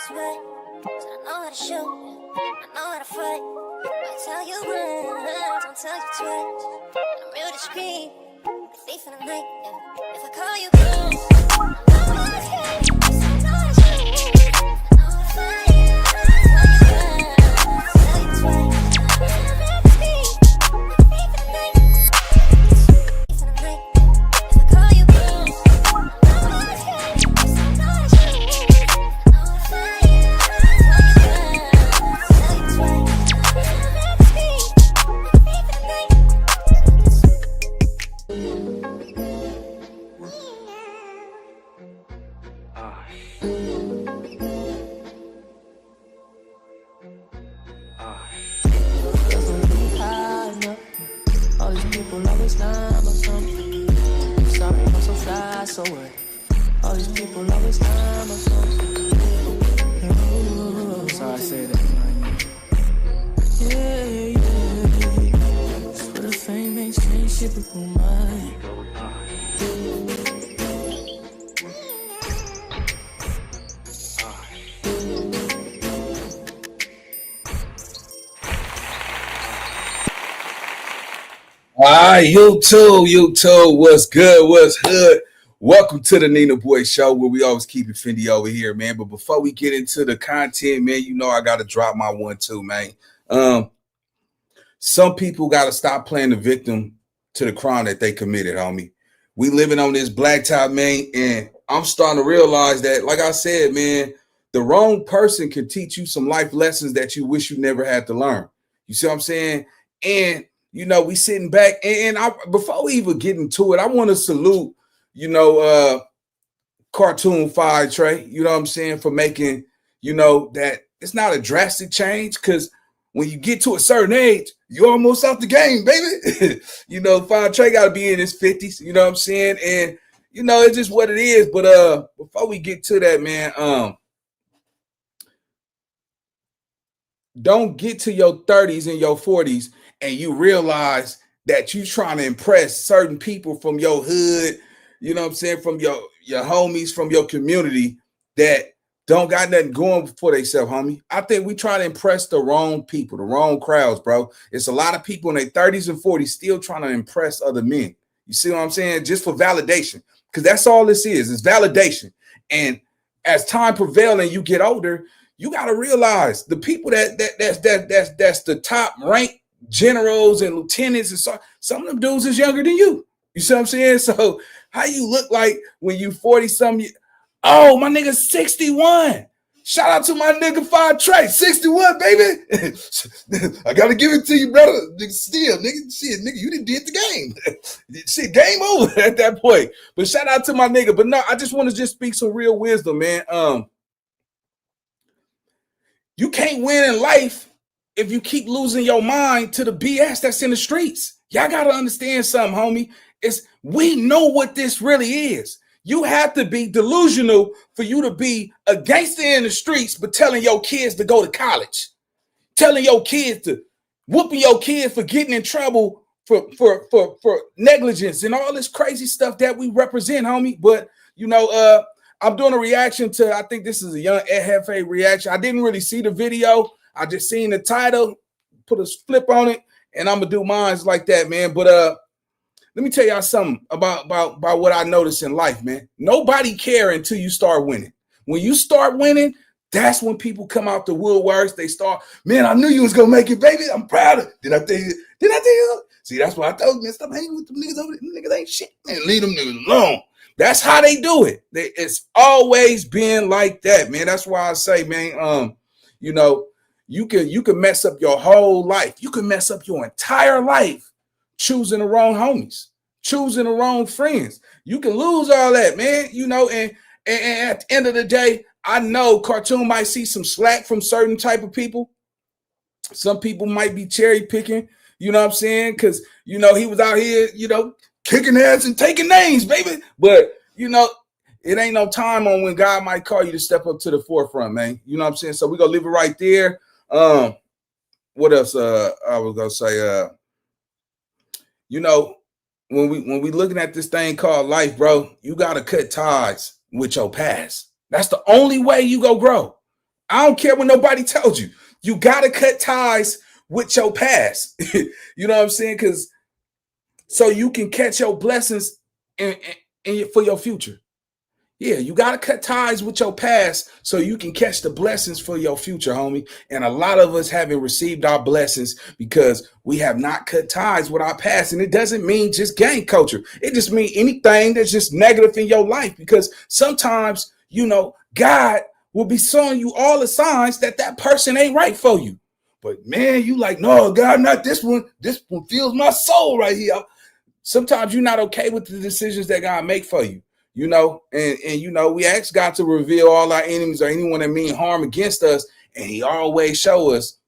sweat, so I know how to shoot, I know how to fight. I tell you once, don't tell you twice. And I'm real discreet, a thief in the night. Yeah. If I call you once, I know how to skate, I know how to shoot, I know how to fight. All these people always lying about something. I'm sorry, I'm so fly, so what? All these people always lying about something. Sorry I say that. Yeah. Just for the fame ain't strange shit, but who mine? All right, YouTube, what's good, what's hood? Welcome to the Nina Boy Show, where we always keep it Fendi over here, man. But before we get into the content, man, you know I got to drop my one too, man. Some people got to stop playing the victim to the crime that they committed, homie. We living on this blacktop, man, and I'm starting to realize that, like I said, man, the wrong person can teach you some life lessons that you wish you never had to learn. You see what I'm saying? And you know, we sitting back, and before we even get into it, I want to salute, Cartoon 5 Trey, you know what I'm saying, for making, that it's not a drastic change, because when you get to a certain age, you're almost out the game, baby. 5 Trey got to be in his 50s, you know what I'm saying, and, it's just what it is, but before we get to that, man, don't get to your 30s and your 40s and you realize that you trying to impress certain people from your hood, you know what I'm saying, from your homies, from your community that don't got nothing going for themselves, homie. I think we try to impress the wrong people, the wrong crowds, bro. It's a lot of people in their 30s and 40s still trying to impress other men. You see what I'm saying? Just for validation, because that's all this is. It's validation. And as time prevails and you get older, you got to realize the people that's the top ranked generals and lieutenants, and some of them dudes is younger than you. You see what I'm saying? So how you look like when you 40 something? Oh, my nigga 61. Shout out to my nigga 5 Trey, 61, baby. I gotta give it to you, brother. Nigga, still, nigga, shit, nigga, you done did the game. Shit, game over at that point. But shout out to my nigga. But no, I just want to just speak some real wisdom, man. You can't win in life if you keep losing your mind to the BS that's in the streets. Y'all got to understand something, homie. We know what this really is. You have to be delusional for you to be a gangster in the streets, but telling your kids to go to college, telling your kids to whooping your kids for getting in trouble for negligence and all this crazy stuff that we represent, homie. But, I'm doing a reaction to, I think this is a young Hefe reaction. I didn't really see the video. I just seen the title, put a flip on it, and I'm gonna do mine like that, man. But let me tell y'all something about what I noticed in life, man. Nobody care until you start winning. When you start winning, that's when people come out the woodworks. They start, man, I knew you was gonna make it, baby. I'm proud of it. Did I tell you? See, that's why I told you, man, stop hanging with them niggas over there. Them niggas ain't shit, man. Leave them niggas alone. That's how they do it. It's always been like that, man. That's why I say, man, you can mess up your whole life. You can mess up your entire life choosing the wrong homies, choosing the wrong friends. You can lose all that, man. And at the end of the day, I know Cartoon might see some slack from certain type of people. Some people might be cherry picking, you know what I'm saying? Because, he was out here, kicking ass and taking names, baby. But, it ain't no time on when God might call you to step up to the forefront, man. You know what I'm saying? So we're going to leave it right there. What else I was going to say? When we looking at this thing called life, bro, you got to cut ties with your past. That's the only way you go grow. I don't care what nobody told you. You got to cut ties with your past. You know what I'm saying? Because so you can catch your blessings for your future. Yeah, you got to cut ties with your past so you can catch the blessings for your future, homie. And a lot of us haven't received our blessings because we have not cut ties with our past. And it doesn't mean just gang culture. It just means anything that's just negative in your life, because sometimes, you know, God will be showing you all the signs that that person ain't right for you. But man, you like, no, God, not this one. This one feels my soul right here. Sometimes you're not okay with the decisions that God make for you. You know, and you know, we ask God to reveal all our enemies or anyone that mean harm against us, and he always show us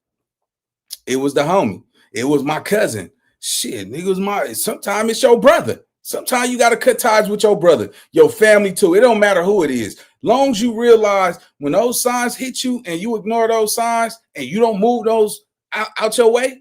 it was the homie, it was my cousin. Shit, nigga, was my, sometimes it's your brother. Sometimes you got to cut ties with your brother, your family too. It don't matter who it is. Long as you realize when those signs hit you and you ignore those signs and you don't move those out your way,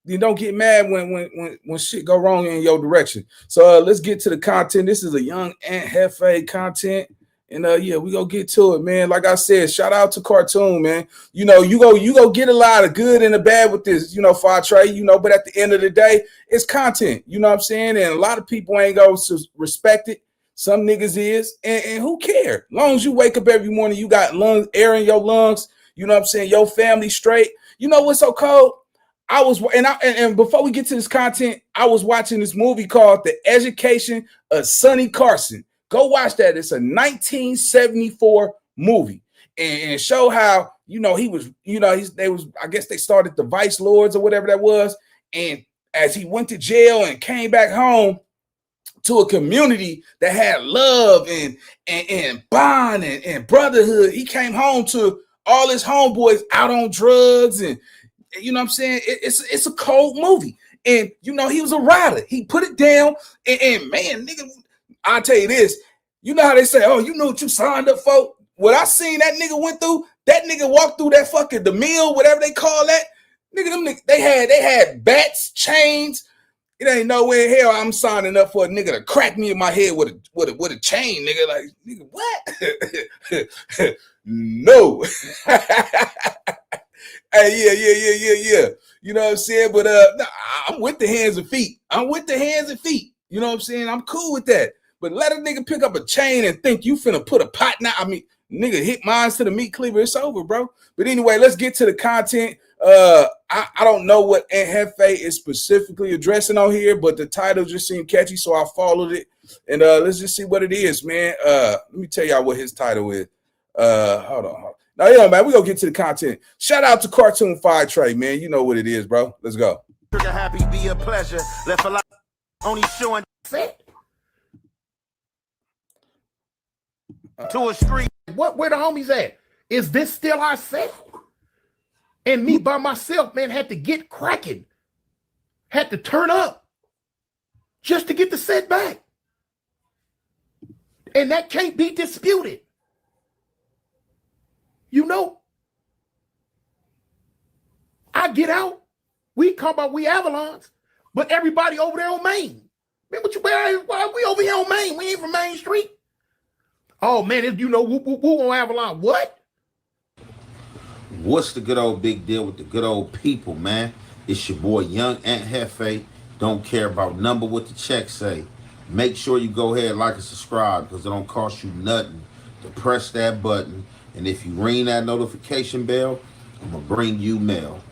you don't get mad when shit go wrong in your direction. So let's get to the content. This is a young Ant Hefe content. And yeah, we go get to it, man. Like I said, shout out to Cartoon, man. You know, you go get a lot of good and the bad with this, you know, Fatre, you know, but at the end of the day, it's content. You know what I'm saying? And a lot of people ain't going to respect it. Some niggas is, and who care? Long as you wake up every morning, you got air in your lungs, you know what I'm saying? Your family straight. You know what's so cold? I was, and before we get to this content, I was watching this movie called The Education of Sonny Carson. Go watch that. It's a 1974 movie, and show how, you know, he was, you know, I guess they started the Vice Lords or whatever that was. And as he went to jail and came back home to a community that had love and bond and brotherhood, he came home to all his homeboys out on drugs, and you know what I'm saying? It's a cold movie. And, you know, he was a rider. He put it down. And man, nigga, I'll tell you this. You know how they say, oh, you know what you signed up for? What I seen that nigga went through, that nigga walked through that fucking, the mill, whatever they call that. Nigga, them niggas, they had bats, chains. It ain't nowhere in hell I'm signing up for a nigga to crack me in my head with a chain, nigga. Like, nigga, what? No. Hey, yeah. You know what I'm saying? But I'm with the hands and feet. You know what I'm saying? I'm cool with that. But let a nigga pick up a chain and think you finna put a pot now. I mean, nigga, hit mines to the meat cleaver. It's over, bro. But anyway, let's get to the content. I don't know what Ant Hefe is specifically addressing on here, but the title just seemed catchy, so I followed it. And let's just see what it is, man. Let me tell y'all what his title is. Hold on. Now, yo, man, we gonna get to the content. Shout out to Cartoon Fire, man. You know what it is, bro. Let's go. Trigger happy, be a pleasure. Left a lot only showing set to a screen. Where the homies at? Is this still our set? And me by myself, man, had to get cracking. Had to turn up just to get the set back. And that can't be disputed. You know, I get out. We come about we Avalons, but everybody over there on Main. Man, why we over here on Main? We ain't from Main Street. Oh man, you know, who on Avalon? What? What's the good old big deal with the good old people, man? It's your boy Young Ant Hefe. Don't care about number what the check say. Make sure you go ahead, like and subscribe, because it don't cost you nothing to press that button. And if you ring that notification bell, I'm going to bring you mail.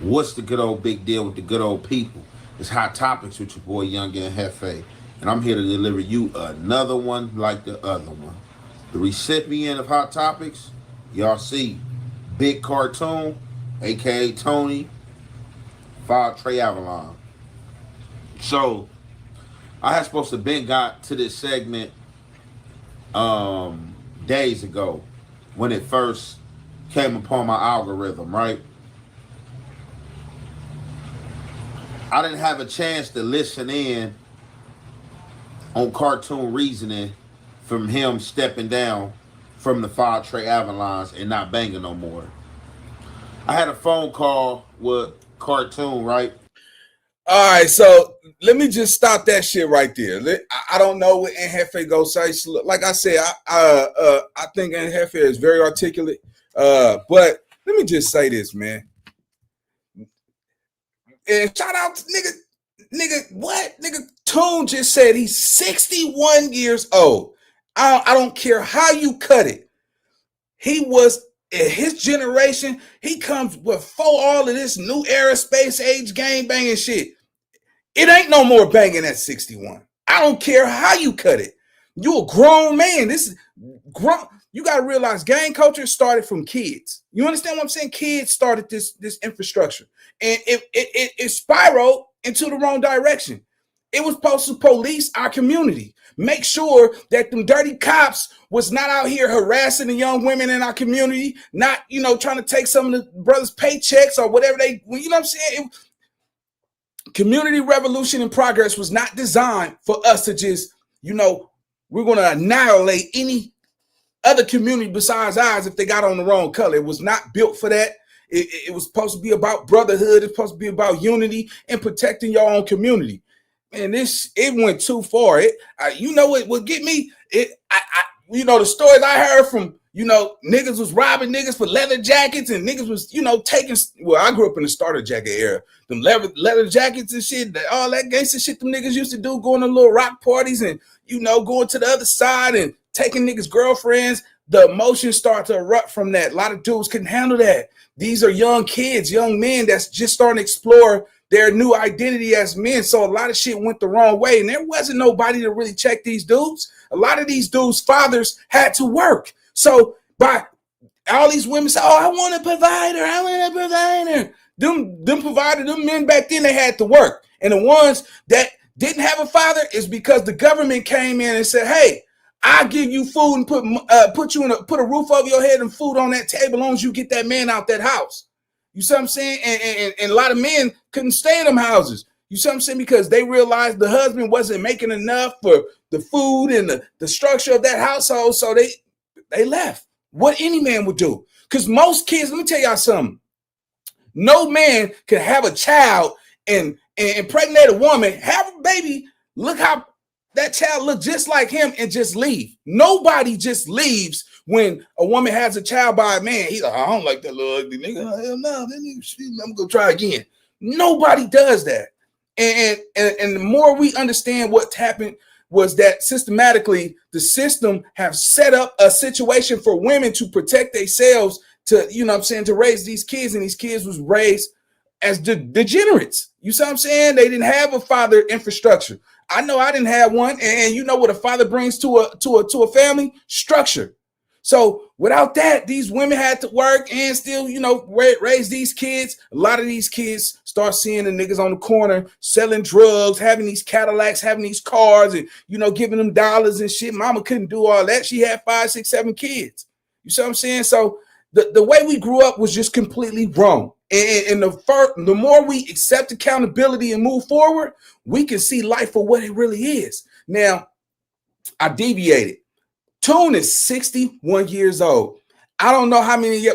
What's the good old big deal with the good old people? It's Hot Topics with your boy Young Ant Hefe. And I'm here to deliver you another one like the other one. The recipient of Hot Topics, y'all see, Big Cartoon, a.k.a. Tony, Fire Avalon. So, I had supposed to been got to this segment days ago when it first came upon my algorithm, right? I didn't have a chance to listen in on Cartoon reasoning from him stepping down from the Fire Avalons and not banging no more. I had a phone call with Cartoon, right? All right, so let me just stop that shit right there. I don't know what Anhefe goes say. Like I said, I think Anhefe is very articulate. But let me just say this, man. And shout out to nigga, what? Nigga, Tune just said he's 61 years old. I don't care how you cut it. He was in his generation. He comes before all of this new era space age gang banging shit. It ain't no more banging at 61. I don't care how you cut it. You a grown man. This is grown. You got to realize gang culture started from kids. You understand what I'm saying? Kids started this infrastructure. And it spiraled into the wrong direction. It was supposed to police our community. Make sure that them dirty cops was not out here harassing the young women in our community, not, trying to take some of the brothers' paychecks or whatever you know what I'm saying? Community revolution and progress was not designed for us to just, we're going to annihilate any other community besides ours if they got on the wrong color. It was not built for that. It was supposed to be about brotherhood. It's supposed to be about unity and protecting your own community. And it went too far. It would get me. The stories I heard from, niggas was robbing niggas for leather jackets and niggas was, taking. Well, I grew up in the starter jacket era. Them leather jackets and shit, all that gangster shit them niggas used to do, going to little rock parties and, going to the other side and taking niggas' girlfriends. The emotions start to erupt from that. A lot of dudes couldn't handle that. These are young kids, young men that's just starting to explore their new identity as men. So a lot of shit went the wrong way. And there wasn't nobody to really check these dudes. A lot of these dudes' fathers had to work. So by all these women say, oh, I want a provider. I want a provider. Them men back then, they had to work. And the ones that didn't have a father is because the government came in and said, hey, I'll give you food and put a roof over your head and food on that table as long as you get that man out that house. You see what I'm saying? And a lot of men couldn't stay in them houses. You see what I'm saying? Because they realized the husband wasn't making enough for the food and the structure of that household. So they left. What any man would do. Because most kids, let me tell y'all something. No man can have a child and impregnate a woman, have a baby, look how that child look just like him and just leave. Nobody just leaves when a woman has a child by a man. He's like, I don't like that little ugly nigga. Hell no, I'm gonna try again. Nobody does that. And the more we understand what's happened was that systematically the system have set up a situation for women to protect themselves to, to raise these kids, and these kids was raised as degenerates. You see what I'm saying? They didn't have a father infrastructure. I know I didn't have one, and you know what a father brings to a family? Structure. So without that, these women had to work and still, raise these kids. A lot of these kids start seeing the niggas on the corner selling drugs, having these Cadillacs, having these cars, and giving them dollars and shit. Mama couldn't do all that. She had 5, 6, 7 kids. You see what I'm saying? So the way we grew up was just completely wrong. And the more we accept accountability and move forward, we can see life for what it really is. Now, I deviated. Tune is 61 years old. I don't know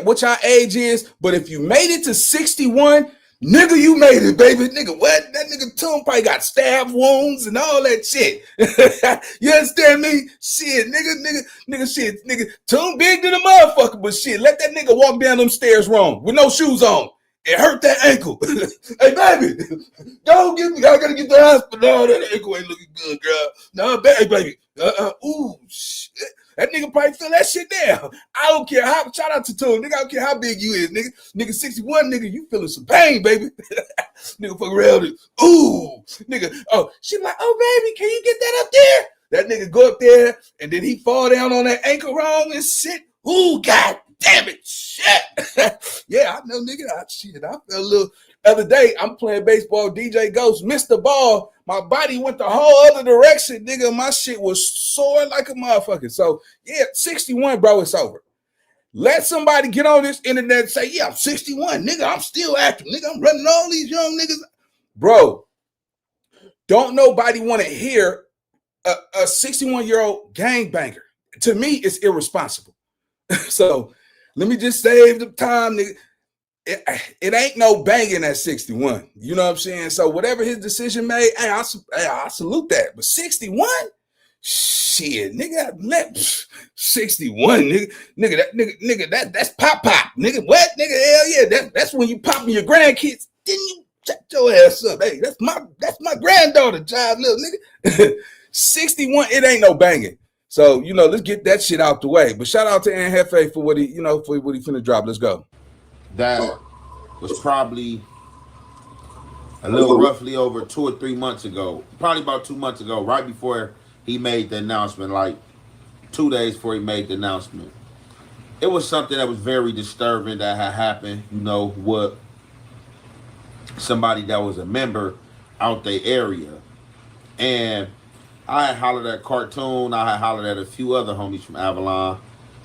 what your age is, but if you made it to 61, nigga, you made it, baby. Nigga, what? That nigga Tune probably got stab wounds and all that shit. You understand me? Shit, nigga, Tune big to the motherfucker, but shit, let that nigga walk down them stairs wrong with no shoes on. It hurt that ankle. Hey, baby, don't get me. I gotta get to the hospital. No, that ankle ain't looking good, girl. No, baby. Ooh, shit. That nigga probably feel that shit down. I don't care how. Shout out to Tune, nigga. I don't care how big you is, nigga. Nigga 61, nigga. You feeling some pain, baby. Nigga fuck around. Ooh, nigga. Oh, she like, oh, baby, can you get that up there? That nigga go up there and then he fall down on that ankle wrong and shit. Ooh, god damn it, shit. Yeah, I know, nigga. I felt a little. Other day, I'm playing baseball. DJ Ghost missed the ball. My body went the whole other direction, nigga. My shit was sore like a motherfucker. So, yeah, 61, bro, it's over. Let somebody get on this internet and say, yeah, I'm 61, nigga. I'm still active, nigga. I'm running all these young niggas. Bro, don't nobody want to hear a 61-year-old gangbanger. To me, it's irresponsible. So, let me just save the time, nigga. it ain't no banging at 61. You know what I'm saying? So whatever his decision made, hey, I salute that. But 61? Shit, nigga, 61, nigga, that's pop, nigga. What, nigga? Hell yeah, that's when you popping your grandkids. Didn't you shut your ass up? Hey, that's my granddaughter, child, little nigga. 61, it ain't no banging. So let's get that shit out the way. But shout out to Aunt Hefe for what he, for what he finna drop. Let's go. That was probably a little roughly over 2 or 3 months ago, probably about 2 months ago, right before he made the announcement, like 2 days before he made the announcement. It was something that was very disturbing that had happened, with somebody that was a member out the area. And I had hollered at Cartoon, I had hollered at a few other homies from Avalon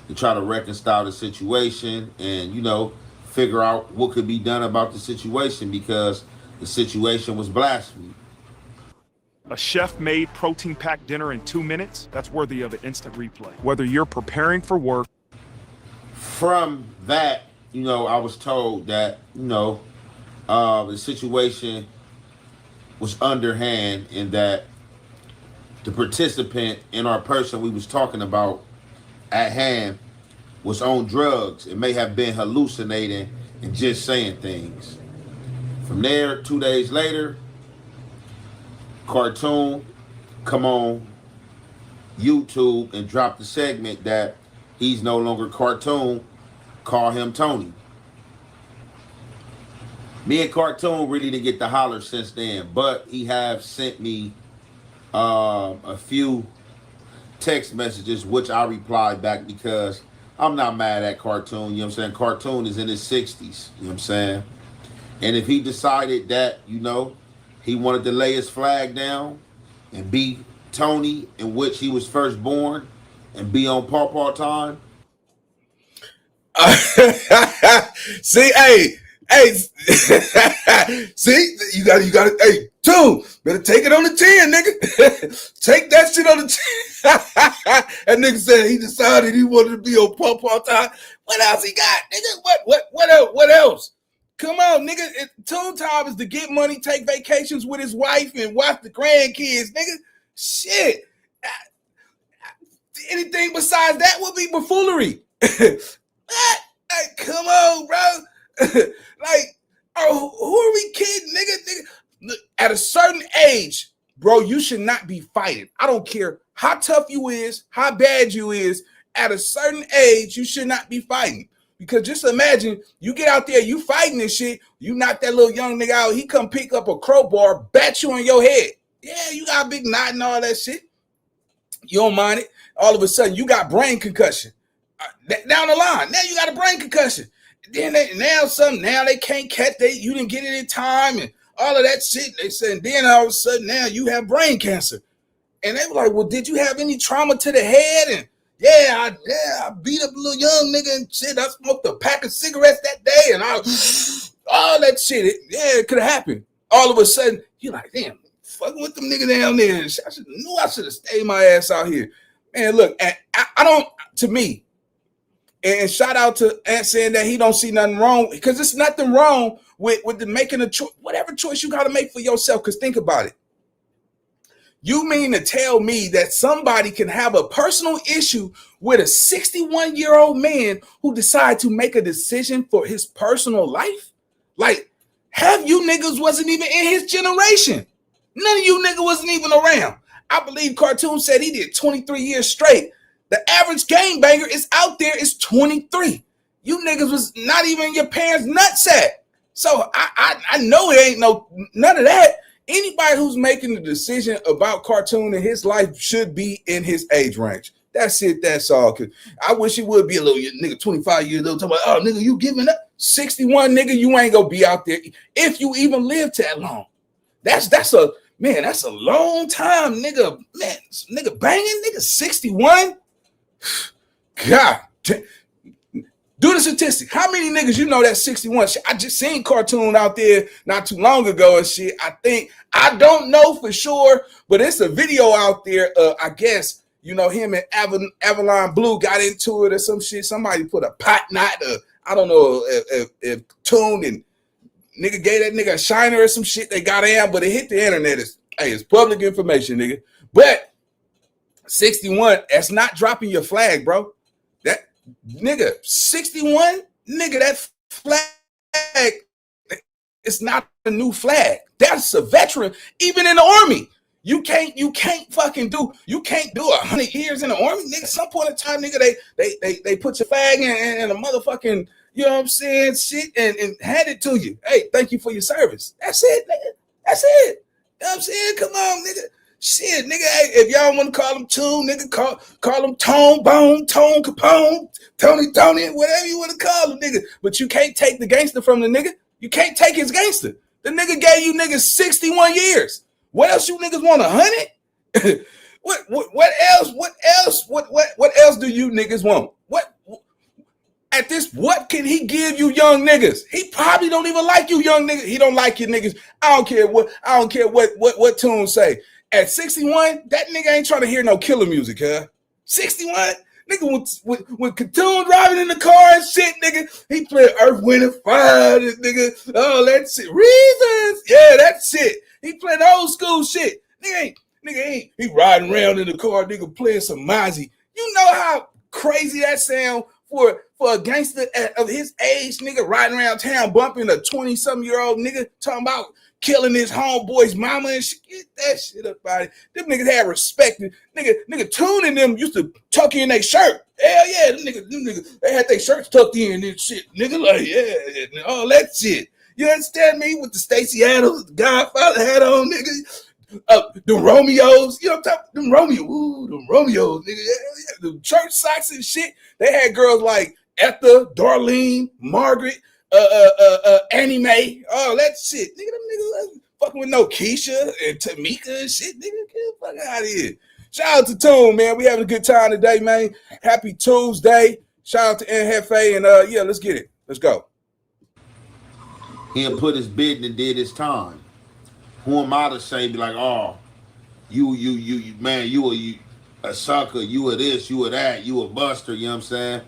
to try to reconcile the situation and, figure out what could be done about the situation because the situation was blasphemy. A chef-made protein-packed dinner in 2 minutes, that's worthy of an instant replay. Whether you're preparing for work. From that, I was told that, the situation was underhand and that the participant in our person we was talking about at hand was on drugs. It may have been hallucinating and just saying things. From there, 2 days later, Cartoon come on YouTube and drop the segment that he's no longer Cartoon, call him Tony. Me and Cartoon really didn't get the holler since then, but he have sent me a few text messages, which I replied back because I'm not mad at Cartoon. You know what I'm saying? Cartoon is in his 60s. You know what I'm saying? And if he decided that, he wanted to lay his flag down and be Tony, in which he was first born, and be on Paw time. See, hey, see, you got it. Hey, two, better take it on the 10, nigga. Take that shit on the 10. That nigga said he decided he wanted to be on Paw time. What else he got, nigga? What else? Come on, nigga. Toon time is to get money, take vacations with his wife, and watch the grandkids, nigga. Shit. Anything besides that would be buffoonery. What? Hey, come on, bro. Who are we kidding, nigga? Look, at a certain age, bro, you should not be fighting. I don't care how tough you is, how bad you is. At a certain age, you should not be fighting. Because just imagine you get out there, you fighting this shit, you knock that little young nigga out, he come pick up a crowbar, bat you on your head. Yeah, you got a big knot and all that shit. You don't mind it. All of a sudden, you got brain concussion. Down the line, now you got a brain concussion. Then now they can't catch, you didn't get it in time and all of that shit. They said, then all of a sudden now you have brain cancer. And they were like, well, did you have any trauma to the head? And I beat up a little young nigga and shit. I smoked a pack of cigarettes that day and all that shit. It could have happened. All of a sudden, you're like, damn, fucking with them niggas down there. I should have stayed my ass out here. Man, look, I don't, to me, and shout out to Ant saying that he don't see nothing wrong, because there's nothing wrong with the making a choice, whatever choice you got to make for yourself, because think about it. You mean to tell me that somebody can have a personal issue with a 61-year-old man who decided to make a decision for his personal life? Like, half you niggas wasn't even in his generation. None of you niggas wasn't even around. I believe Cartoon said he did 23 years straight. The average gangbanger is out there is 23. You niggas was not even in your parents' nutsack. So I know it ain't none of that. Anybody who's making the decision about Cartoon in his life should be in his age range. That's it. That's all. Cause I wish it would be a little nigga, 25 years old. Talking about, oh nigga, you giving up? 61, nigga, you ain't gonna be out there if you even live that long. That's a long time, nigga. Man, nigga banging, nigga 61. God, do the statistic. How many niggas you know that's 61? I just seen Cartoon out there not too long ago and shit. I don't know for sure, but it's a video out there. I guess You know, him and Avalon Blue got into it or some shit. Somebody put a pot knot, I don't know if Tune and nigga gave that nigga a shiner or some shit. They got in, but it hit the internet. It's public information, nigga. But 61, that's not dropping your flag, bro. That nigga, 61, nigga, that flag, it's not a new flag. That's a veteran, even in the army. You can't fucking do 100 years in the army, nigga. Some point in time, nigga, they put your flag in a motherfucking, you know what I'm saying, shit, and hand it to you. Hey, thank you for your service. That's it, nigga. That's it. You know what I'm saying? Come on, nigga. Shit, nigga. Hey, if y'all want to call him Tune, nigga, call him Tone Bone, Tone Capone, Tony, whatever you want to call him, nigga. But you can't take the gangster from the nigga. You can't take his gangster. The nigga gave you niggas 61 years. What else you niggas want, 100? What else do you niggas want? What can he give you young niggas? He probably don't even like you young niggas. He don't like you niggas. I don't care what Tune say. At 61, that nigga ain't trying to hear no killer music, huh? 61, nigga with Katoon driving in the car and shit, nigga, he played Earth, Wind, and Fire, this nigga. Oh, that shit. Reasons. Yeah, that shit. He playing old school shit. Nigga ain't he riding around in the car, nigga, playing some Mozzie. You know how crazy that sound for a gangster of his age, nigga, riding around town bumping a 20-something-year-old nigga talking about killing his homeboy's mama and shit. Get that shit up out of it. Them niggas had respect. Nigga Tune and them used to tuck in their shirt. Hell yeah, them niggas, they had their shirts tucked in and shit. Nigga, like, yeah, all that shit. You understand me? With the Stacey Adams, the Godfather hat on, nigga. The Romeos, you know what I'm talking about? Them Romeos, nigga. Yeah, the church socks and shit. They had girls like Etta, Darlene, Margaret, Annie Mae, all that shit. Nigga, them niggas fucking with no Keisha and Tamika and shit. Nigga, get the fuck out of here. Shout out to Tune, man. We having a good time today, man. Happy Tuesday. Shout out to Jefe, and yeah, let's get it. Let's go. He put his bid and did his time. Who am I to say, be like, oh, you man, you a sucker, you a this, you a that, you a buster, you know what I'm saying?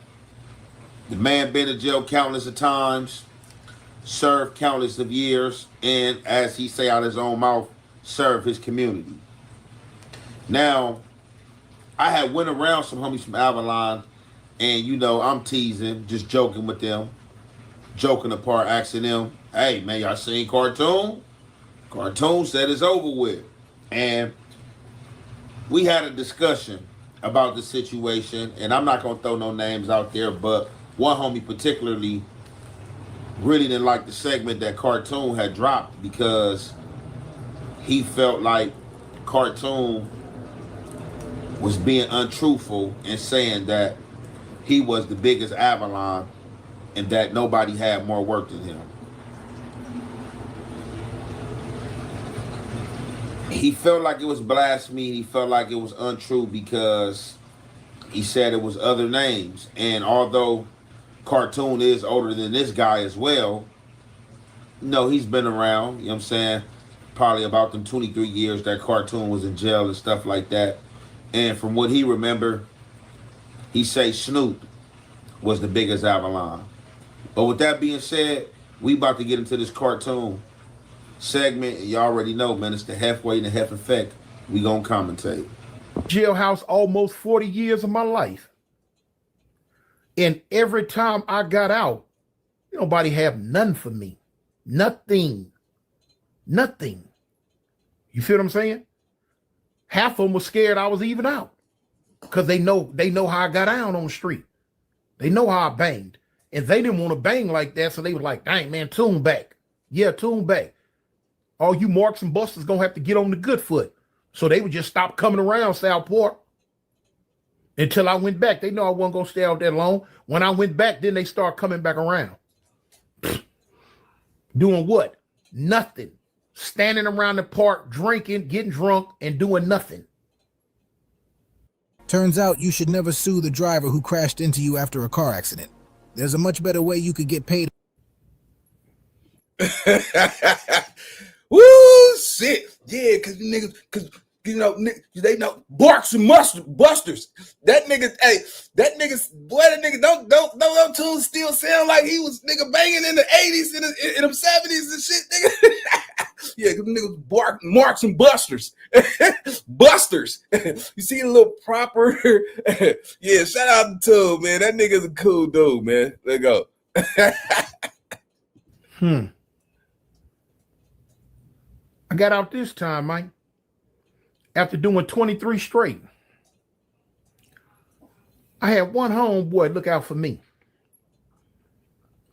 The man been to jail countless of times, served countless of years, and as he say out his own mouth, served his community. Now, I had went around some homies from Avalon, and you know, I'm teasing, just joking with them, joking apart, asking them, hey man, y'all seen Cartoon? Cartoon said it's over with. And we had a discussion about the situation, and I'm not gonna throw no names out there, but one homie particularly really didn't like the segment that Cartoon had dropped because he felt like Cartoon was being untruthful and saying that he was the biggest Avalon and that nobody had more work than him. He felt like it was blasphemy. He felt like it was untrue because he said it was other names. And although Cartoon is older than this guy as well, no, he's been around, you know what I'm saying? Probably about them 23 years that Cartoon was in jail and stuff like that. And from what he remembered, he say Snoop was the biggest Avalon. But with that being said, we about to get into this Cartoon segment. You already know, man, it's the halfway and the half effect. We gonna commentate. Jailhouse almost 40 years of my life. And every time I got out, nobody have none for me. Nothing. You feel what I'm saying? Half of them was scared I was even out. Because they know how I got out on the street. They know how I banged. And they didn't want to bang like that, so they was like, dang, man, Tune back. Yeah, Tune back. All you marks and busters gonna have to get on the good foot. So they would just stop coming around Southport until I went back. They know I wasn't gonna stay out that long. When I went back, then they start coming back around. Doing what? Nothing. Standing around the park, drinking, getting drunk, and doing nothing. Turns out you should never sue the driver who crashed into you after a car accident. There's a much better way you could get paid. Woo, shit. Yeah, cause You know, they know barks and busters. That nigga, hey, that nigga, don't tune still sound like he was nigga banging in the 80s and in the 70s and shit, nigga. Yeah, because niggas marks and busters. Busters. You see a little proper. Yeah, shout out to Tune, man. That nigga's a cool dude, man. Let go. I got out this time, Mike. After doing 23 straight, I had one homeboy look out for me.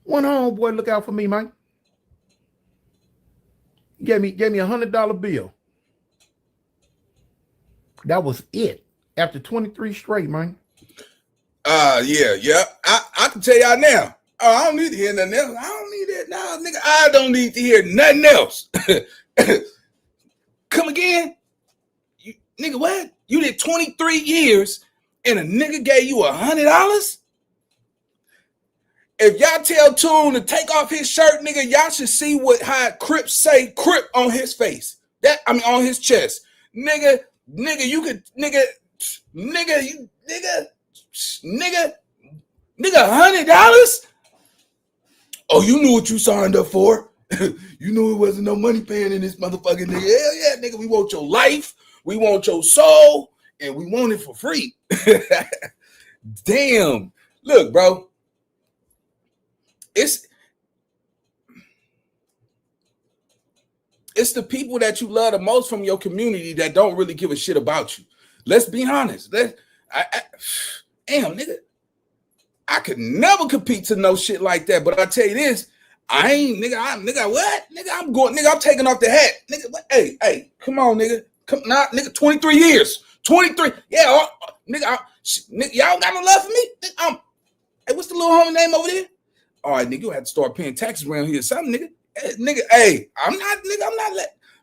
One homeboy look out for me, Mike. Gave me $100 bill. That was it. After 23 straight, man. Yeah. I can tell y'all now. Oh, I don't need to hear nothing else. I don't need that now, nigga. I don't need to hear nothing else. Come again? Nigga, what? You did 23 years and a nigga gave you $100? If y'all tell Tune to take off his shirt, nigga, y'all should see how Crip say Crip on his face. On his chest. Nigga, $100? Oh, you knew what you signed up for. You knew it wasn't no money paying in this motherfucking nigga. Hell yeah, nigga, we want your life. We want your soul, and we want it for free. Damn. Look, bro. It's the people that you love the most from your community that don't really give a shit about you. Let's be honest. Damn, nigga. I could never compete to no shit like that. But I tell you this, I ain't, nigga, what? Nigga, I'm taking off the hat. Nigga, what? Hey, come on, nigga. Come now, nigga, 23 years. 23. Yeah, nigga, y'all got no love for me? Nigga, hey, what's the little homie name over there? All right, nigga, you have to start paying taxes around here or something, nigga. Hey, I'm not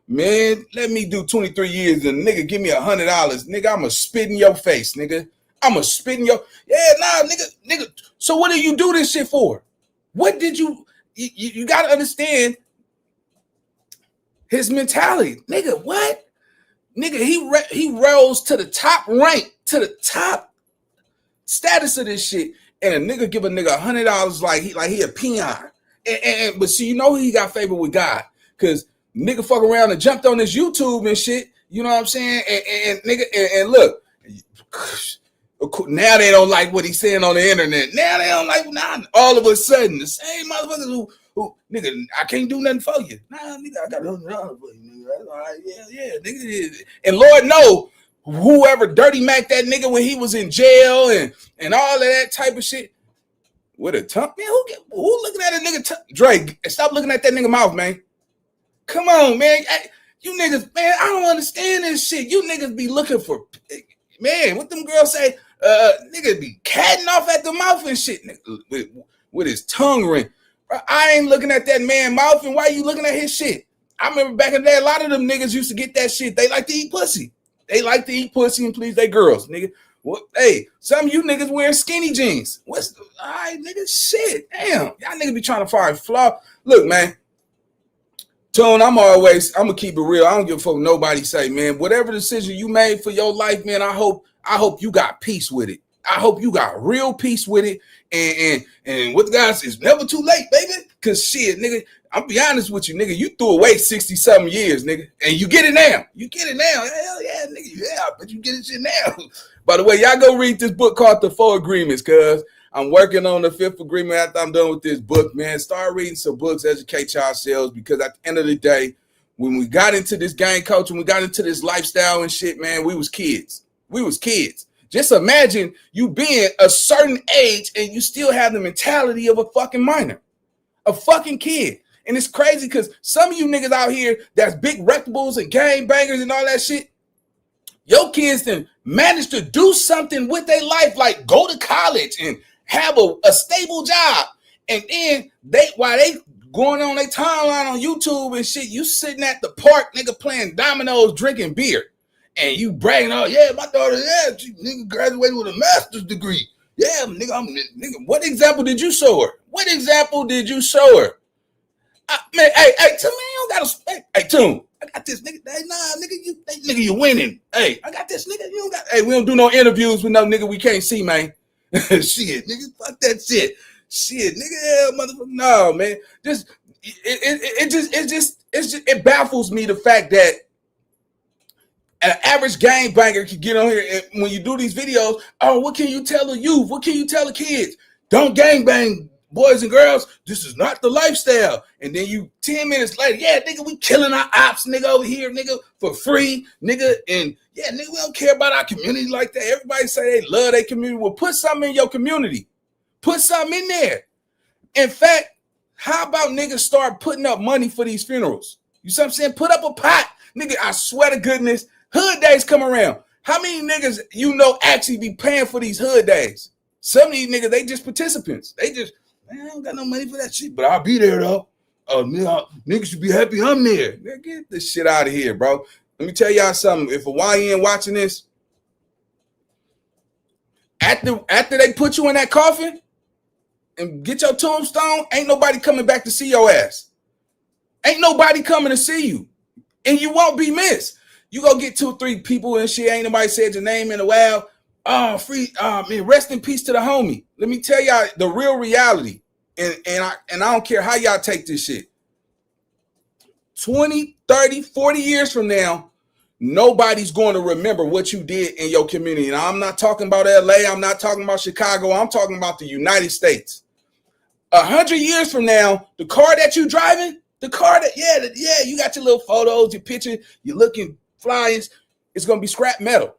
man, let me do 23 years and nigga, give me $100. Nigga, I'ma spit in your face, nigga. I'ma spit in your, nigga. So what do you do this shit for? What did you gotta understand his mentality. Nigga, what? Nigga, he rose to the top rank, to the top status of this shit. And a nigga give a nigga $100 like he a peon. But see, you know he got favor with God. Cause nigga fuck around and jumped on this YouTube and shit. You know what I'm saying? And nigga, and look, now they don't like what he's saying on the internet. Now they don't like, all of a sudden, the same motherfuckers who nigga, I can't do nothing for you. Nah, nigga, I got $100 for you, nigga. That's all right. Yeah, nigga. And Lord know, whoever dirty Mac that nigga when he was in jail and all of that type of shit. With a tongue, man, who looking at a nigga Drake, stop looking at that nigga mouth, man. Come on, man. You niggas, man, I don't understand this shit. You niggas be looking for, man, what them girls say, niggas be catting off at the mouth and shit, nigga, with his tongue ring. Bro, I ain't looking at that man mouth, and why you looking at his shit? I remember back in the day, a lot of them niggas used to get that shit. They like to eat pussy. They like to eat pussy and please their girls, nigga. What? Hey, some of you niggas wearing skinny jeans. All right, nigga, shit. Damn, y'all niggas be trying to find flaw. Look, man. Tone, I'm gonna keep it real. I don't give a fuck what nobody say, man. Whatever decision you made for your life, man, I hope you got peace with it. I hope you got real peace with it. And what the guys is never too late, baby. Cause shit, nigga, I'll be honest with you, nigga. You threw away 60-something years, nigga. And you get it now. Hell yeah, nigga. Yeah, but you get it shit now. By the way, y'all go read this book called The 4 Agreements, cuz I'm working on the 5th agreement after I'm done with this book, man. Start reading some books, educate yourselves, because at the end of the day, when we got into this gang culture, when we got into this lifestyle and shit, man, we was kids. Just imagine you being a certain age and you still have the mentality of a fucking minor, a fucking kid. And it's crazy because some of you niggas out here that's big reputables and gang bangers and all that shit, your kids then manage to do something with their life, like go to college and have a stable job. And then while they going on their timeline on YouTube and shit, you sitting at the park, nigga, playing dominoes, drinking beer. And you bragging, oh, yeah, my daughter, yeah, she nigga graduated with a master's degree. Yeah, nigga, what example did you show her? Man, hey, Tim, man, you don't gotta. Hey, Tim, I got this nigga. Hey, nah, nigga, you winning. Hey, I got this nigga. You don't got. Hey, we don't do no interviews with no nigga we can't see, man. Shit, nigga, fuck that shit. Shit, nigga, yeah, motherfucker. No, man. It baffles me the fact that an average gangbanger can get on here and when you do these videos, oh, what can you tell the youth? What can you tell the kids? Don't gangbang, boys and girls. This is not the lifestyle. And then you 10 minutes later, yeah, nigga, we killing our ops, nigga, over here, nigga, for free, nigga. And yeah, nigga, we don't care about our community like that. Everybody say they love their community. Well, put something in your community. Put something in there. In fact, how about niggas start putting up money for these funerals? You see what I'm saying? Put up a pot. Nigga, I swear to goodness, hood days come around. How many niggas you know actually be paying for these hood days? Some of these niggas, they just participants. They just, man, I don't got no money for that shit, but I'll be there though. Niggas should be happy I'm there. Man, get this shit out of here, bro. Let me tell y'all something. If a YN watching this, after they put you in that coffin and get your tombstone, ain't nobody coming back to see your ass. Ain't nobody coming to see you. And you won't be missed. You go get 2 or 3 people and shit. Ain't nobody said your name in a while. Oh, free. Man, rest in peace to the homie. Let me tell y'all the real reality. And I don't care how y'all take this shit. 20, 30, 40 years from now, nobody's going to remember what you did in your community. And I'm not talking about LA. I'm not talking about Chicago. I'm talking about the United States. 100 years from now, the car that you driving, the car that, yeah, you got your little photos, your picture, you're looking flyers, it's going to be scrap metal.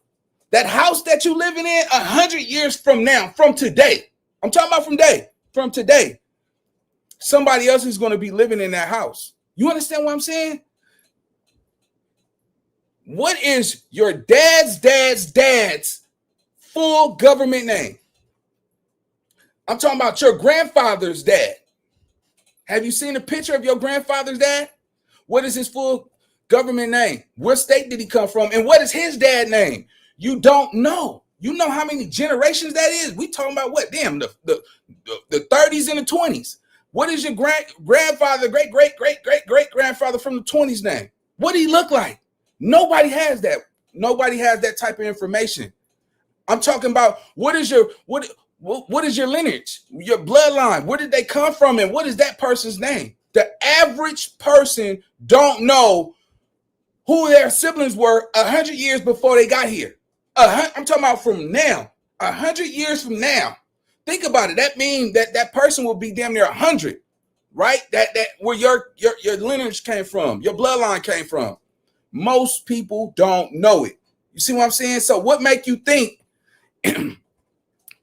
That house that you living in 100 years from now, from today, I'm talking about from today, somebody else is going to be living in that house. You understand what I'm saying? What is your dad's full government name? I'm talking about your grandfather's dad. Have you seen a picture of your grandfather's dad? What is his full government name? What state did he come from? And what is his dad's name? You don't know. You know how many generations that is? We talking about what? Damn, the 30s and the 20s. What is your grandfather, great-great-great-great-great-grandfather from the 20s name? What did he look like? Nobody has that. Nobody has that type of information. I'm talking about what is your lineage, your bloodline? Where did they come from, and what is that person's name? The average person don't know who their siblings were 100 years before they got here. I'm talking about from now, 100 years from now. Think about it. That means that person will be damn near 100, right? That where your lineage came from, your bloodline came from. Most people don't know it. You see what I'm saying? So what make you think in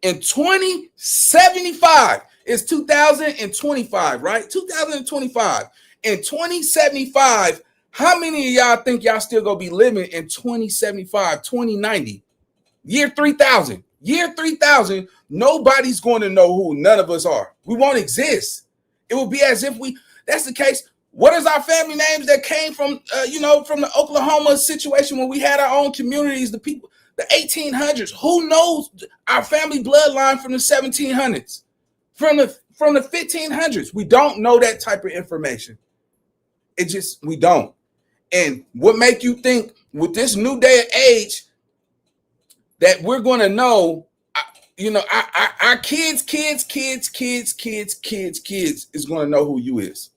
2075 is 2025, right? 2025. In 2075, how many of y'all think y'all still gonna be living in 2075, 2090? Year 3000. Year 3000, nobody's going to know who none of us are. We won't exist. It will be as if that's the case. What is our family names that came from, from the Oklahoma situation when we had our own communities, the people, the 1800s? Who knows our family bloodline from the 1700s, from the 1500s? We don't know that type of information. We don't. And what make you think with this new day and age that we're going to know, our kids is going to know who you is.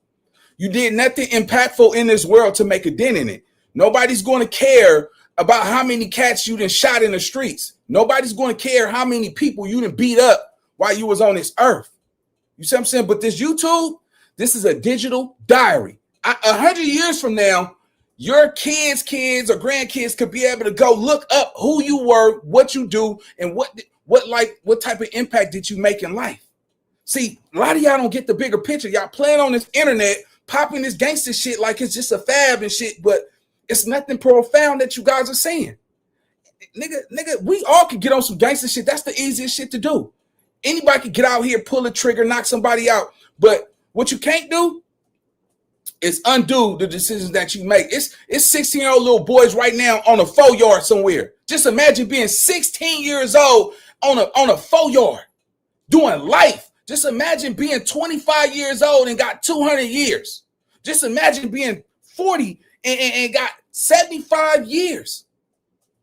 You did nothing impactful in this world to make a dent in it. Nobody's going to care about how many cats you done shot in the streets. Nobody's going to care how many people you done beat up while you was on this earth. You see what I'm saying? But this YouTube, this is a digital diary. 100 years from now, your kids or grandkids could be able to go look up who you were, what you do, and what type of impact did you make in life. See, a lot of y'all don't get the bigger picture. Y'all playing on this internet, popping this gangster shit like it's just a fab and shit, but it's nothing profound that you guys are saying. Nigga, we all could get on some gangster shit. That's the easiest shit to do. Anybody could get out here, pull a trigger, knock somebody out. But what you can't do is undo the decisions that you make. It's 16-year-old little boys right now on a 4-yard somewhere. Just imagine being 16 years old on a 4-yard doing life. Just imagine being 25 years old and got 200 years. Just imagine being 40 and got 75 years.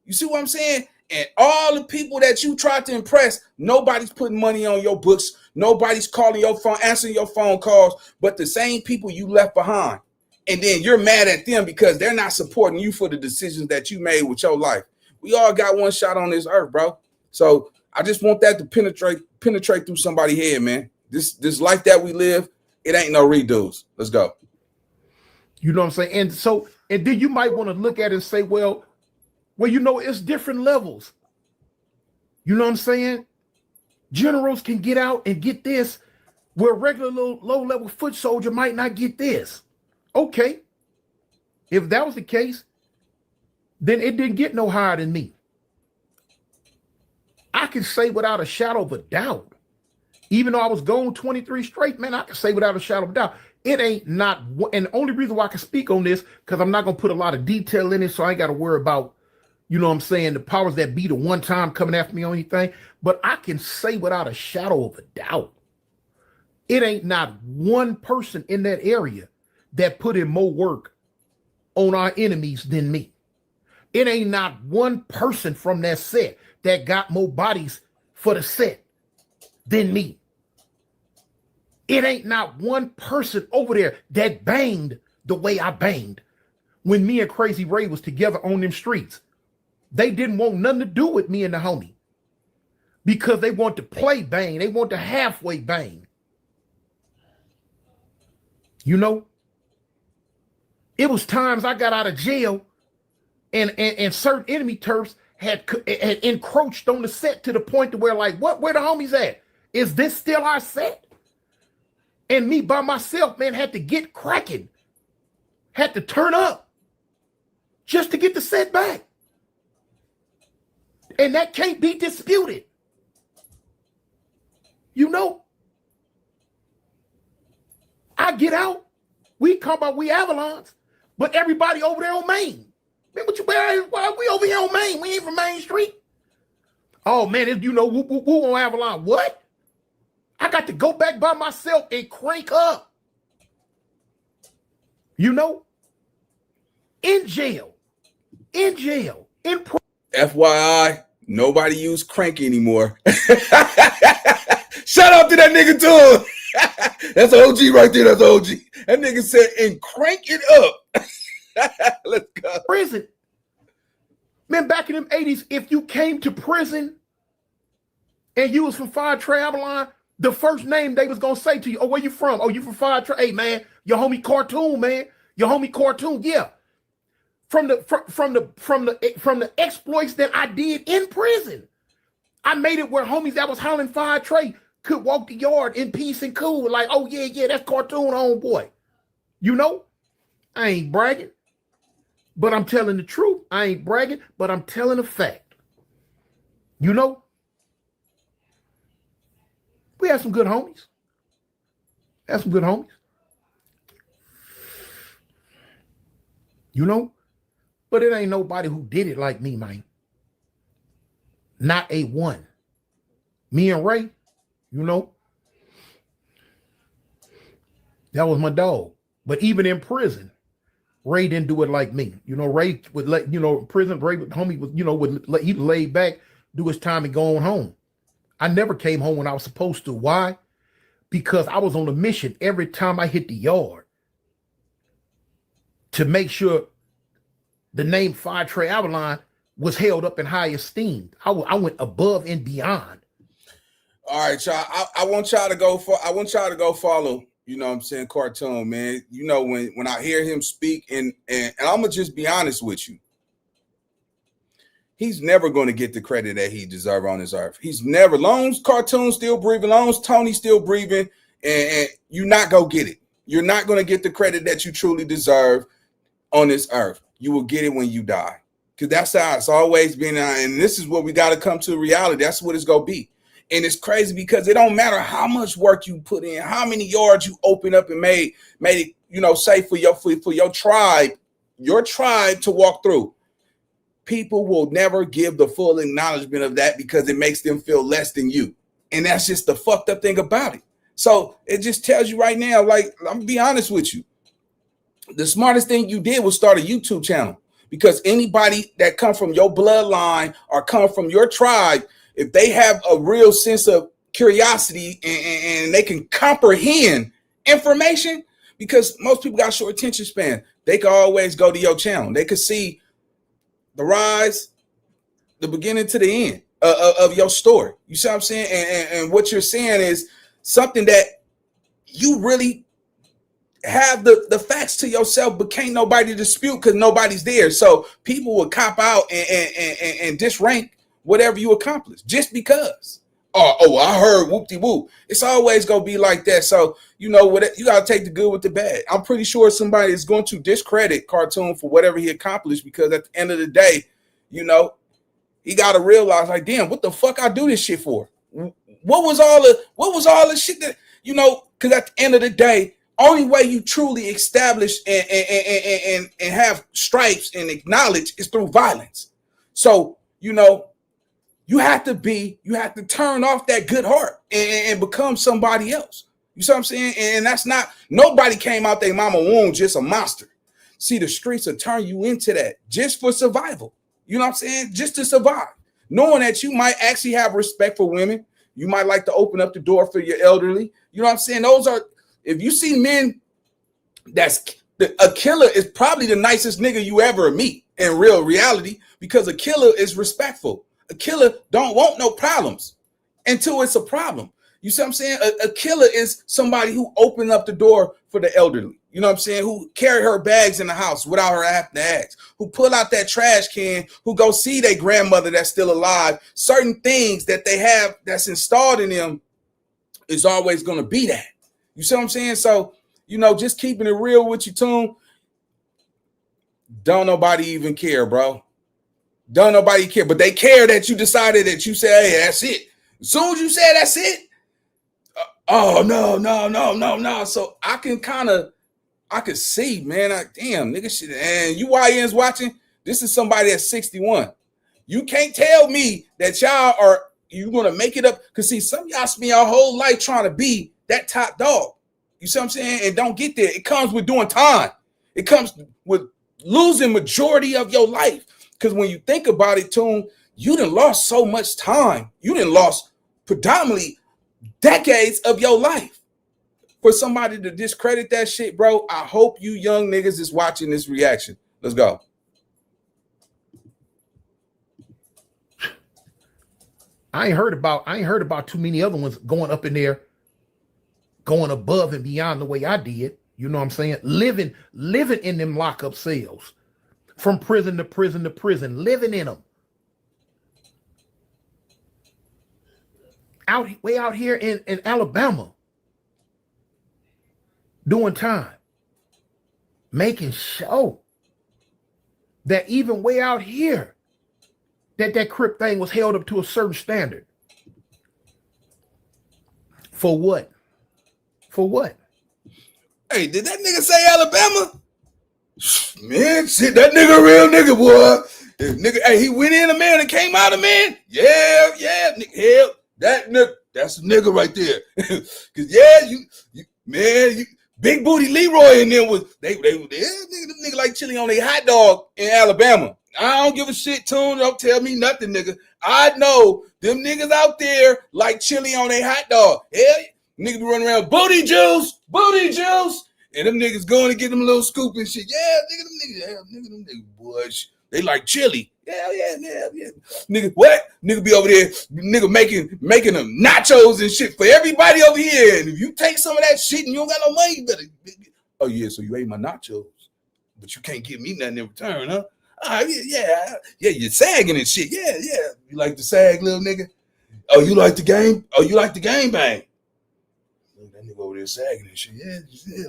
You see what I'm saying? And all the people that you tried to impress, nobody's putting money on your books. Nobody's calling your phone, answering your phone calls, but the same people you left behind. And then you're mad at them because they're not supporting you for the decisions that you made with your life. We all got one shot on this earth, bro. So I just want that to penetrate through somebody's head, man. This life that we live, it ain't no redos. Let's go. You know what I'm saying? And then you might want to look at it and say, well, you know, it's different levels. You know what I'm saying? Generals can get out and get this, where a regular low-level foot soldier might not get this. Okay. If that was the case, then it didn't get no higher than me. I can say without a shadow of a doubt, even though I was going 23 straight, man, I can say without a shadow of a doubt, it ain't not, and the only reason why I can speak on this, because I'm not going to put a lot of detail in it, so I ain't got to worry about, you know what I'm saying, the powers that be the one time coming after me on anything, but I can say without a shadow of a doubt, it ain't not one person in that area that put in more work on our enemies than me. It ain't not one person from that set that got more bodies for the set than me. It ain't not one person over there that banged the way I banged when me and Crazy Ray was together on them streets. They didn't want nothing to do with me and the homie because they want to play bang. They want to halfway bang. You know, it was times I got out of jail and certain enemy turfs had encroached on the set to the point to where, like, where the homies at? Is this still our set? And me by myself, man, had to get cracking, had to turn up just to get the set back. And that can't be disputed. You know, I get out, we Avalons, but everybody over there on Main. Man, why we over here on Main? We ain't from Main Street. Oh man, if you know who on Avalon, what? I got to go back by myself and crank up. You know? In jail. FYI, nobody use crank anymore. Shout out to that nigga too. That's OG right there. That's OG. That nigga said, and crank it up. Let's go. Prison. Man, back in them 80s, if you came to prison and you was from Fire Trey Avalon, the first name they was gonna say to you, oh, where you from? Oh, you from Fire Trey? Hey man, your homie Cartoon, man. Your homie Cartoon, yeah. From the exploits that I did in prison. I made it where homies that was hollering Fire Trey could walk the yard in peace and cool. Like, oh yeah, that's Cartoon homeboy. You know? I ain't bragging, but I'm telling the truth. I ain't bragging, but I'm telling a fact. You know? We had some good homies. You know? But it ain't nobody who did it like me, man. Not a one. Me and Ray, you know? That was my dog. But even in prison, Ray didn't do it like me. You know, Ray would let, you know, prison, Ray, homie, was, you know, would let, he'd lay back, do his time and go on home. I never came home when I was supposed to. Why? Because I was on a mission every time I hit the yard to make sure the name Fire Trey Avalon was held up in high esteem. I went above and beyond. All right, y'all. I want y'all to go follow, you know what I'm saying, Cartoon, man. You know, when I hear him speak, and I'm gonna just be honest with you. He's never going to get the credit that he deserves on this earth. He's never, long as Cartoon's still breathing, long as Tony's still breathing, and you're not going to get it. You're not going to get the credit that you truly deserve on this earth. You will get it when you die. Because that's how it's always been. And this is what we got to come to reality. That's what it's going to be. And it's crazy because it don't matter how much work you put in, how many yards you open up and made it, you know, safe for your tribe to walk through. People will never give the full acknowledgement of that because it makes them feel less than you. And that's just the fucked up thing about it. So it just tells you right now, like, I'm gonna be honest with you. the smartest thing you did was start a YouTube channel, because anybody that come from your bloodline or come from your tribe, if they have a real sense of curiosity and they can comprehend information, because most people got short attention span, they can always go to your channel. They could see the rise, the beginning to the end of your story. You see what I'm saying? And what you're saying is something that you really have the facts to yourself, but can't nobody dispute because nobody's there. So people will cop out and disrank whatever you accomplish just because. Oh, I heard whoop-de-whoop. It's always gonna be like that. So you know what, you gotta take the good with the bad. I'm pretty sure somebody is going to discredit Cartoon for whatever he accomplished, because at the end of the day, you know, he gotta realize, like, damn, what the fuck I do this shit for? What was all the shit that, you know, because at the end of the day, only way you truly establish and have stripes and acknowledge is through violence. So, you know, you have to turn off that good heart and become somebody else. You see what I'm saying? And that's not, nobody came out their mama womb just a monster. See, the streets will turn you into that just for survival. You know what I'm saying? Just to survive. Knowing that you might actually have respect for women. You might like to open up the door for your elderly. You know what I'm saying? Those are, if you see men, a killer is probably the nicest nigga you ever meet in real reality, because a killer is respectful. A killer don't want no problems until it's a problem. You see what I'm saying? A killer is somebody who opened up the door for the elderly. You know what I'm saying? Who carry her bags in the house without her having to ask. Who pull out that trash can, who go see their grandmother that's still alive. Certain things that they have that's installed in them is always going to be that. You see what I'm saying? So, you know, just keeping it real with you, Tune. Don't nobody even care, bro. Don't nobody care, but they care that you decided that you say, hey, that's it. As soon as you say that's it, oh, no. So I can see, man, damn, nigga shit. And you YNs watching, this is somebody that's 61. You can't tell me that you going to make it up. Because see, some of y'all spend your whole life trying to be that top dog. You see what I'm saying? And don't get there. It comes with doing time. It comes with losing majority of your life. Because when you think about it, Tune, you done lost so much time. You done lost predominantly decades of your life. For somebody to discredit that shit, bro, I hope you young niggas is watching this reaction. Let's go. I ain't heard about too many other ones going up in there, going above and beyond the way I did. You know what I'm saying? Living in them lockup cells. From prison to prison to prison, living in them. Way out here in Alabama, doing time, making sure that even way out here, that Crip thing was held up to a certain standard. For what? For what? Hey, did that nigga say Alabama? Man, shit, that nigga a real nigga, boy. Nigga, hey, he went in a man and came out a man. Yeah, nigga, hell, that's a nigga right there. Cause yeah, you Big Booty Leroy and them was them nigga like chili on a hot dog in Alabama. I don't give a shit, Tune. Don't tell me nothing, nigga. I know them niggas out there like chili on a hot dog. Hell, nigga be running around booty juice. And them niggas going to get them a little scoop and shit. Yeah, them niggas, boys. They like chili. Yeah. Nigga, what? Nigga be over there, nigga making them nachos and shit for everybody over here. And if you take some of that shit and you don't got no money, you better. Oh yeah, so you ate my nachos, but you can't give me nothing in return, huh? Yeah, you're sagging and shit. Yeah. You like the sag, little nigga? Oh, you like the game? Oh, you like the game bang? That nigga over there sagging and shit. Yeah,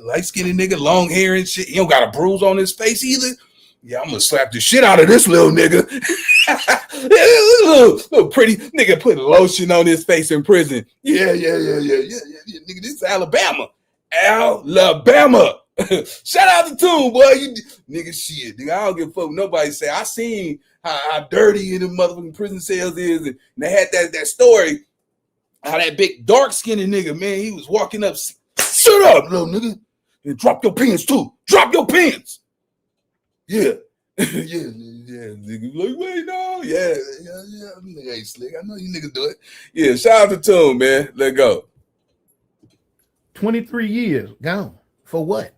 light skinned nigga, long hair and shit. He don't got a bruise on his face either. Yeah, I'm gonna slap the shit out of this little nigga. little pretty nigga put lotion on his face in prison. Yeah. Nigga, this is Alabama. Shout out to Toon, boy. You nigga shit. Nigga, I don't give a fuck what nobody say. I seen how dirty in the motherfucking prison cells is, and they had that story. How that big dark skinned nigga, man, he was walking up. Shut up, little nigga. And drop your pants too. Drop your pants. Yeah. yeah, nigga. Like, wait, no. Yeah. Nigga ain't slick. I know you niggas do it. Yeah, shout out to Tune, man. Let go. 23 years gone. For what?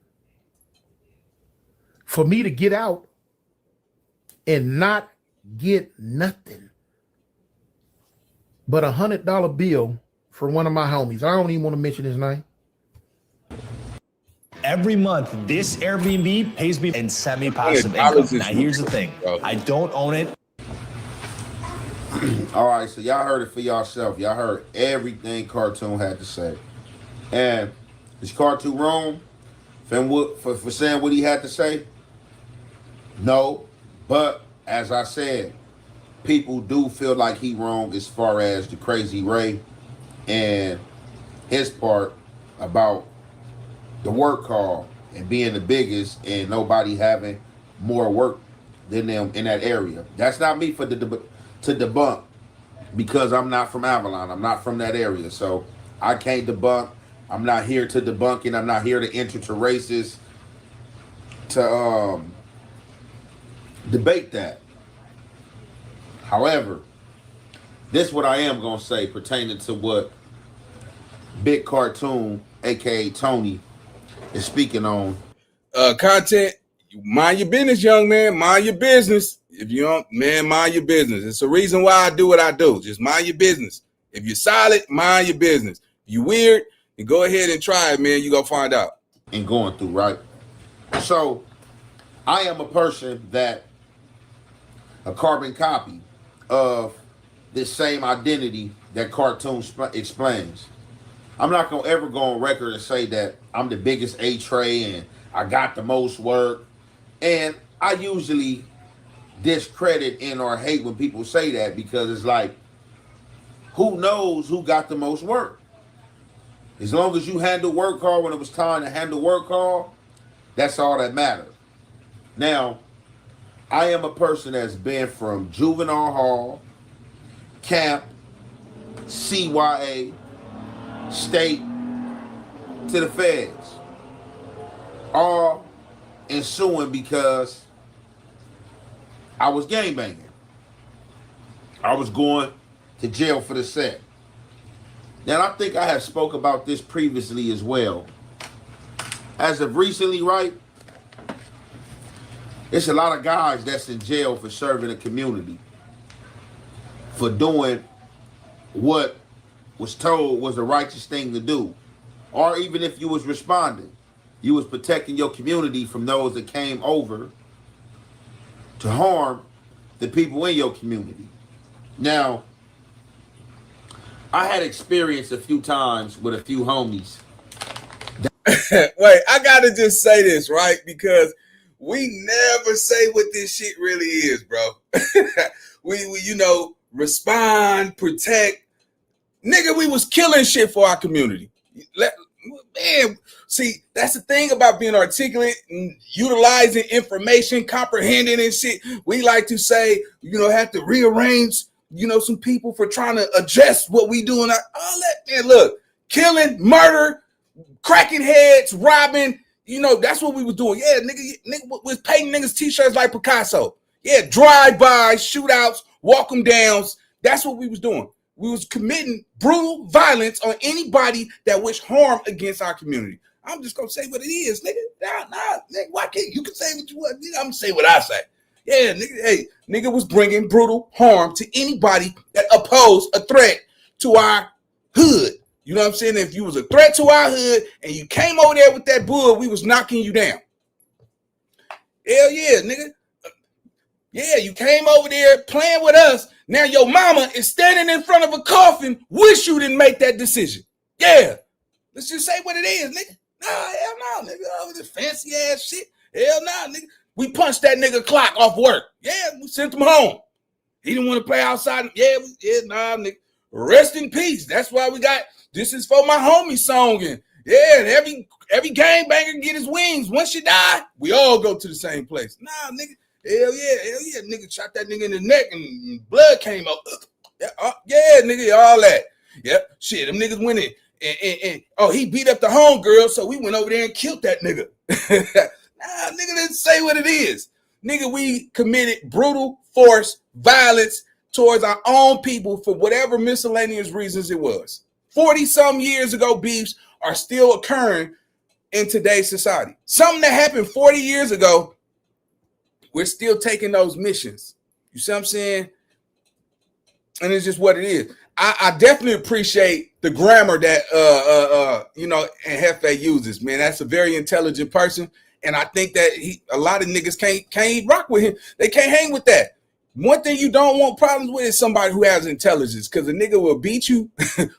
For me to get out and not get nothing but $100 bill for one of my homies. I don't even want to mention his name. Every month, this Airbnb pays me in semi-passive income. Now, here's the thing. I don't own it. All right, so y'all heard it for yourself. Y'all heard everything Cartoon had to say. And is Cartoon wrong for saying what he had to say? No, but as I said, people do feel like he wrong as far as the Crazy Ray and his part about the work call and being the biggest and nobody having more work than them in that area. That's not me to debunk, because I'm not from Avalon. I'm not from that area. So I can't debunk. I'm not here to debunk it. I'm not here to enter to races to debate that. However, this is what I am going to say pertaining to what Big Cartoon, a.k.a. Tony, is speaking on. Content, mind your business, young man. Mind your business. If you don't, man, mind your business. It's the reason why I do what I do. Just mind your business. If you're solid, mind your business. If you weird, then go ahead and try it, man. You're going to find out. And going through, right? So, I am a person that a carbon copy of this same identity that Cartoon explains. I'm not going to ever go on record and say that I'm the biggest A-Tray and I got the most work. And I usually discredit and or hate when people say that, because it's like, who knows who got the most work? As long as you handle work call when it was time to handle work call, that's all that matters. Now, I am a person that's been from juvenile hall, camp, CYA, state, to the feds, all ensuing because I was gangbanging. I was going to jail for the set. Now, I think I have spoke about this previously as well. As of recently, right, it's a lot of guys that's in jail for serving the community, for doing what was told was the righteous thing to do. Or even if you was responding, you was protecting your community from those that came over to harm the people in your community. Now, I had experience a few times with a few homies. Wait, I got to just say this, right? Because we never say what this shit really is, bro. we respond, protect. Nigga, we was killing shit for our community. Man, see, that's the thing about being articulate and utilizing information, comprehending and shit. We like to say, have to rearrange, some people for trying to adjust what we doing. All that, man, look, killing, murder, cracking heads, robbing, that's what we was doing. Yeah, nigga was painting niggas t-shirts like Picasso. Yeah, drive-by, shootouts, walk them downs. That's what we was doing. We was committing brutal violence on anybody that wished harm against our community. I'm just gonna say what it is, nigga. Nah, nigga. Why can't you can say what you want? Nigga, I'm gonna say what I say. Yeah, nigga. Hey, nigga was bringing brutal harm to anybody that opposed a threat to our hood. You know what I'm saying? If you was a threat to our hood and you came over there with that bull, we was knocking you down. Hell yeah, nigga. Yeah, you came over there playing with us. Now your mama is standing in front of a coffin. Wish you didn't make that decision. Yeah. Let's just say what it is, nigga. Nah, hell no, nigga. Oh, this fancy ass shit. Hell no, nigga. We punched that nigga clock off work. Yeah, we sent him home. He didn't want to play outside. Yeah, nah, nigga. Rest in peace. That's why we got This Is For My Homie song. And yeah, every gangbanger get his wings. Once you die, we all go to the same place. Nah, nigga. Hell yeah, nigga shot that nigga in the neck and blood came out. Yeah, nigga, all that. Yep, shit, them niggas went in and he beat up the homegirl, so we went over there and killed that nigga. Nah, nigga, let's say what it is. Nigga, we committed brutal force, violence towards our own people for whatever miscellaneous reasons it was. 40-some years ago, beefs are still occurring in today's society. Something that happened 40 years ago, we're still taking those missions. You see what I'm saying? And it's just what it is. I definitely appreciate the grammar that you know, and Hefe uses, man. That's a very intelligent person. And I think that a lot of niggas can't rock with him. They can't hang with that. One thing you don't want problems with is somebody who has intelligence, because a nigga will beat you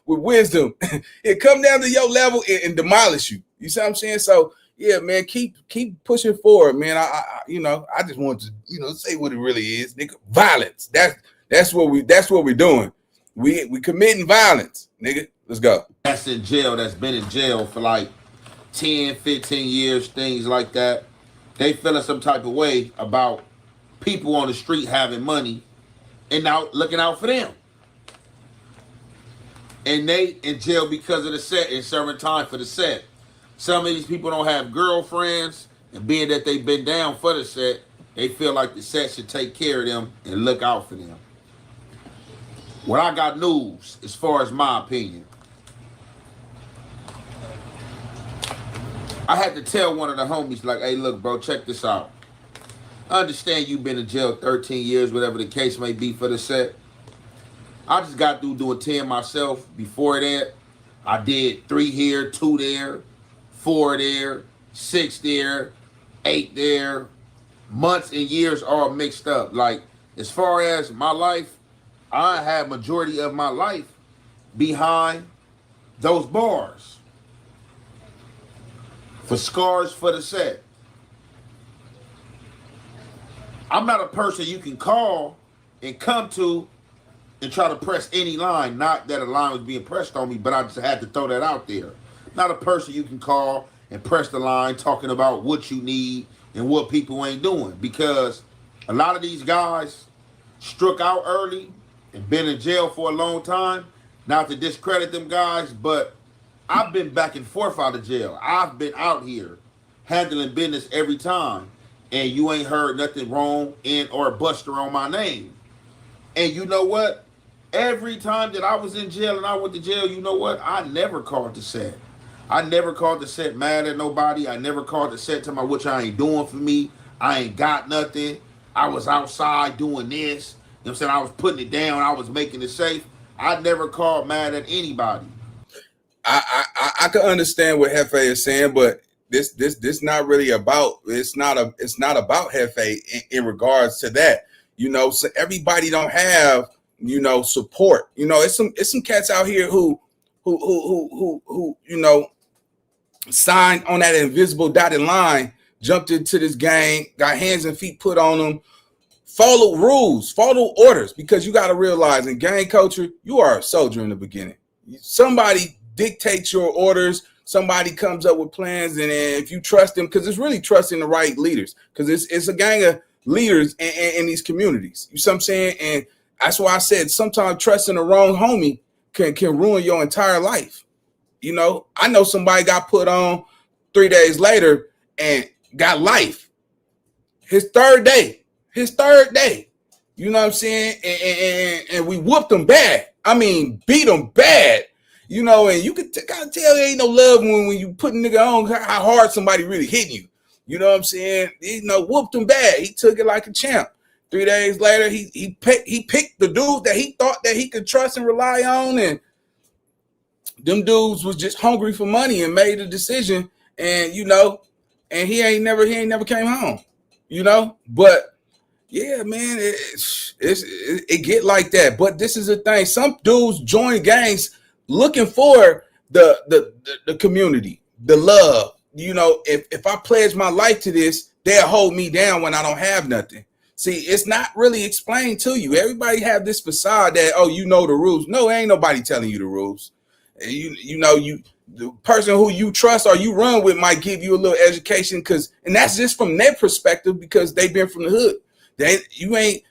with wisdom. It come down to your level and demolish you. You see what I'm saying? So yeah, man, keep pushing forward, man. I you know, I just want to, you know, say what it really is, nigga. Violence. That's what we're doing. We committing violence, nigga. Let's go. That's in jail, that's been in jail for like 10, 15 years, things like that. They feeling some type of way about people on the street having money and out looking out for them. And they in jail because of the set and serving time for the set. Some of these people don't have girlfriends, and being that they've been down for the set, they feel like the set should take care of them and look out for them. What I got news, as far as my opinion, I had to tell one of the homies, like, hey, look, bro, check this out. I understand you've been in jail 13 years, whatever the case may be for the set. I just got through doing 10 myself. Before that, I did 3 here, 2 there, 4 there, 6 there, 8 there. Months and years all mixed up. Like, as far as my life, I had majority of my life behind those bars for scars for the set. I'm not a person you can call and come to and try to press any line. Not that a line was being pressed on me, but I just had to throw that out there. Not a person you can call and press the line talking about what you need and what people ain't doing. Because a lot of these guys struck out early and been in jail for a long time. Not to discredit them guys, but I've been back and forth out of jail. I've been out here handling business every time, and you ain't heard nothing wrong in or Buster on my name. And you know what? Every time that I was in jail and I went to jail, you know what? I never called the set. I never called the set mad at nobody. I never called the set to my what y'all ain't doing for me. I ain't got nothing. I was outside doing this. You know what I'm saying? I was putting it down. I was making it safe. I never called mad at anybody. I can understand what Hefe is saying, but this not really about, it's not about Hefe in regards to that. You know, so everybody don't have, you know, support. You know, it's some cats out here who you know, signed on that invisible dotted line, jumped into this game, got hands and feet put on them, follow rules, follow orders, because you got to realize in gang culture, you are a soldier in the beginning. Somebody dictates your orders. Somebody comes up with plans, and if you trust them, because it's really trusting the right leaders, because it's a gang of leaders in these communities. You see what I'm saying? And that's why I said sometimes trusting the wrong homie can ruin your entire life. You know, I know somebody got put on 3 days later and got life. His third day. You know what I'm saying? And we whooped him bad. I mean, beat him bad. You know, and you can gotta tell there ain't no love when you put a nigga on how hard somebody really hitting you. You know what I'm saying? You know, whooped him bad. He took it like a champ. 3 days later, he picked the dude that he thought that he could trust and rely on, and them dudes was just hungry for money and made a decision. And you know, and he ain't never came home. You know, but yeah, man, it get like that. But this is the thing: some dudes join gangs looking for the community, the love. You know, if I pledge my life to this, they'll hold me down when I don't have nothing. See, it's not really explained to you. Everybody have this facade that, oh, you know the rules. No, ain't nobody telling you the rules. You know, the person who you trust or you run with might give you a little education, and that's just from their perspective because they've been from the hood. You ain't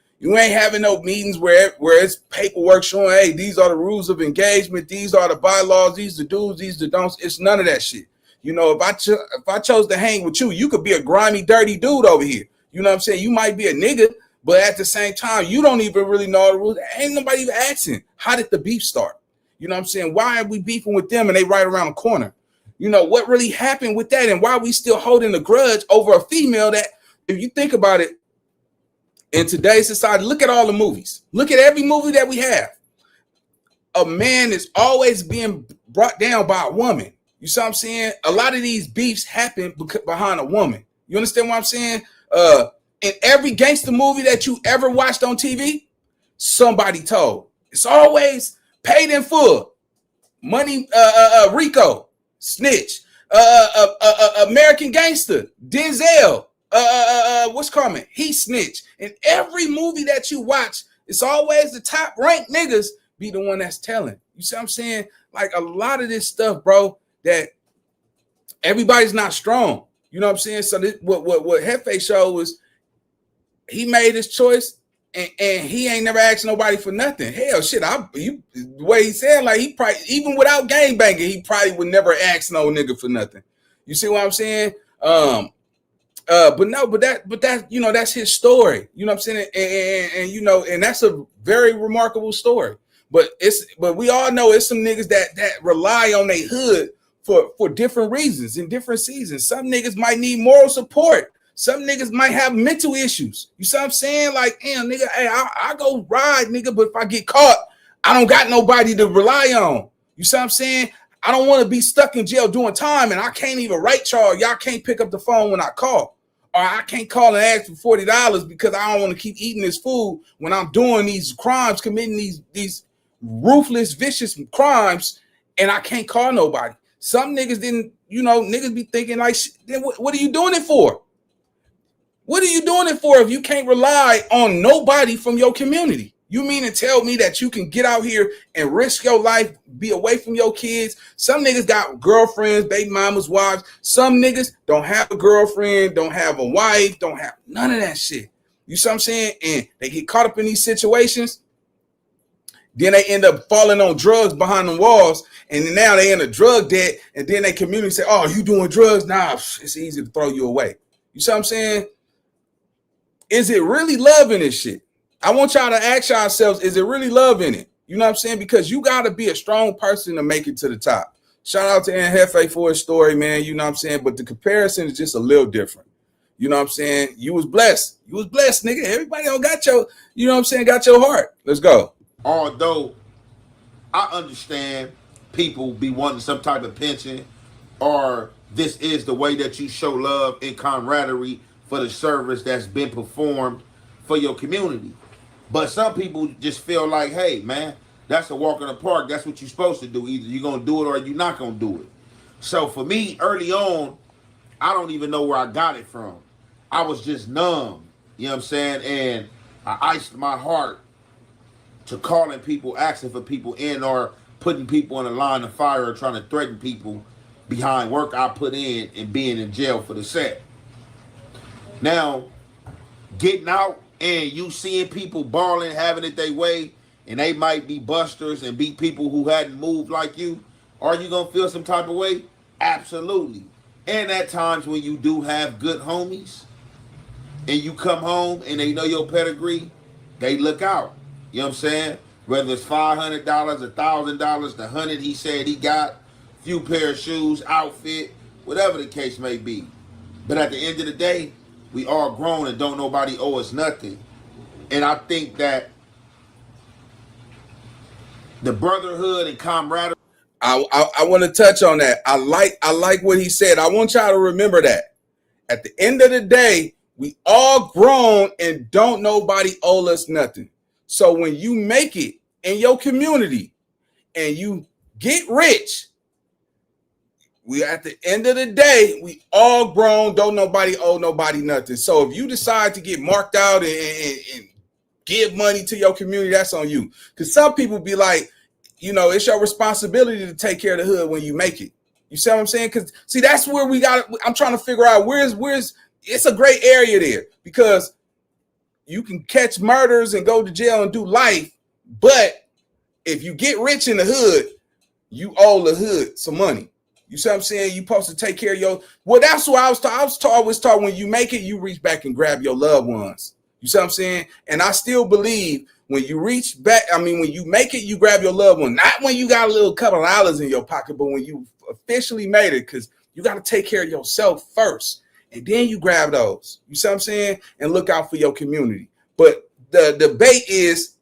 having no meetings where it's paperwork showing, hey, these are the rules of engagement, these are the bylaws, these are the do's, these are the don'ts. It's none of that shit. You know, if I chose to hang with you, you could be a grimy, dirty dude over here. You know what I'm saying? You might be a nigga, but at the same time, you don't even really know the rules. Ain't nobody even asking, how did the beef start? You know what I'm saying? Why are we beefing with them and they right around the corner? You know, what really happened with that, and why are we still holding a grudge over a female that, if you think about it, in today's society, look at all the movies. Look at every movie that we have. A man is always being brought down by a woman. You see what I'm saying? A lot of these beefs happen behind a woman. You understand what I'm saying? In every gangster movie that you ever watched on TV, somebody told. It's always paid in full. Money, Rico, snitch. American Gangster, Denzel, what's coming? He snitch. In every movie that you watch, it's always the top ranked niggas be the one that's telling. You see what I'm saying? Like a lot of this stuff, bro, that everybody's not strong. You know what I'm saying? So this, what Hefe showed was he made his choice and he ain't never asked nobody for nothing. Hell, shit, the way he said, like he probably, even without gang banging, he probably would never ask no nigga for nothing. You see what I'm saying? But that, you know, that's his story. You know what I'm saying? And you know, and that's a very remarkable story. But we all know it's some niggas that rely on their hood for different reasons in different seasons. Some niggas might need moral support. Some niggas might have mental issues. You see what I'm saying? Like, damn, nigga, hey, I go ride, nigga, but if I get caught, I don't got nobody to rely on. You see what I'm saying? I don't want to be stuck in jail doing time, and I can't even write y'all. Y'all can't pick up the phone when I call. Or I can't call and ask for $40 because I don't want to keep eating this food when I'm doing these crimes, committing these ruthless, vicious crimes, and I can't call nobody. Some niggas didn't, you know, niggas be thinking like, then what are you doing it for? What are you doing it for if you can't rely on nobody from your community? You mean to tell me that you can get out here and risk your life, be away from your kids? Some niggas got girlfriends, baby mamas, wives. Some niggas don't have a girlfriend, don't have a wife, don't have none of that shit. You see what I'm saying? And they get caught up in these situations. Then they end up falling on drugs behind the walls. And now they in a drug debt. And then they community say, oh, you doing drugs? Nah, it's easy to throw you away. You see what I'm saying? Is it really love in this shit? I want y'all to ask yourselves, is it really love in it? You know what I'm saying? Because you got to be a strong person to make it to the top. Shout out to Hefe for his story, man. You know what I'm saying? But the comparison is just a little different. You know what I'm saying? You was blessed. You was blessed, nigga. Everybody don't got your, you know what I'm saying, got your heart. Let's go. Although I understand people be wanting some type of pension, or this is the way that you show love and camaraderie for the service that's been performed for your community. But some people just feel like, hey, man, that's a walk in the park. That's what you're supposed to do. Either you're going to do it or you're not going to do it. So for me, early on, I don't even know where I got it from. I was just numb, you know what I'm saying? And I iced my heart to calling people, asking for people in, or putting people in a line of fire, or trying to threaten people behind work I put in and being in jail for the set. Now, getting out and you seeing people balling, having it their way, and they might be busters and be people who hadn't moved like you, are you going to feel some type of way? Absolutely. And at times when you do have good homies and you come home and they know your pedigree, they look out. You know what I'm saying? Whether it's $500, $1,000, the 100 he said he got, few pair of shoes, outfit, whatever the case may be. But at the end of the day, we all grown and don't nobody owe us nothing. And I think that the brotherhood and camaraderie. I want to touch on that. I like what he said. I want y'all to remember that. At the end of the day, we all grown and don't nobody owe us nothing. So when you make it in your community and you get rich, we at the end of the day, we all grown, don't nobody owe nobody nothing. So if you decide to get marked out and give money to your community, that's on you. Because some people be like, you know, it's your responsibility to take care of the hood when you make it. You see what I'm saying? Because see, that's where we got. I'm trying to figure out where's. It's a gray area there, because you can catch murders and go to jail and do life, but if you get rich in the hood, you owe the hood some money. You see what I'm saying? You supposed to take care of your. Well, that's what I was taught. I was always taught when you make it, you reach back and grab your loved ones. You see what I'm saying? And I still believe when you reach back, I mean, when you make it, you grab your loved one. Not when you got a little couple of dollars in your pocket, but when you officially made it, because you got to take care of yourself first. And then you grab those. You see what I'm saying? And look out for your community. But the debate is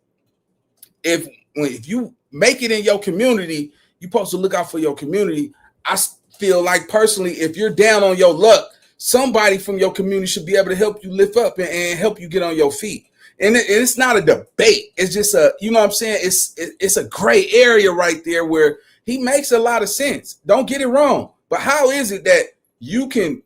if you make it in your community, you're supposed to look out for your community. I feel like personally, if you're down on your luck, somebody from your community should be able to help you lift up and help you get on your feet. And it's not a debate. It's just you know what I'm saying? It's a gray area right there where he makes a lot of sense. Don't get it wrong. But how is it that you can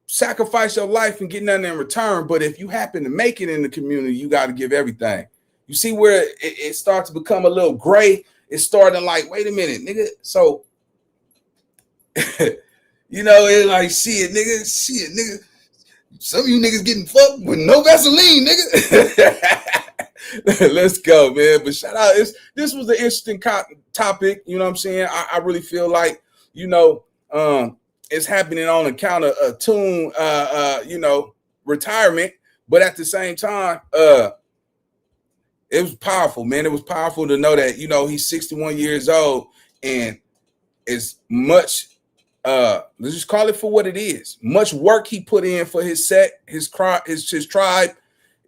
sacrifice your life and get nothing in return, but if you happen to make it in the community, you got to give everything? You see where it starts to become a little gray? It's starting like, wait a minute, nigga. So you know, it's like, shit, nigga. Some of you niggas getting fucked with no Vaseline, nigga. Let's go, man. But shout out. This was an interesting topic. You know what I'm saying? I really feel like, you know, it's happening on account of a tune, you know, retirement. But at the same time, it was powerful, man. It was powerful to know that, you know, he's 61 years old and as much, let's just call it for what it is. Much work he put in for his set, his tribe.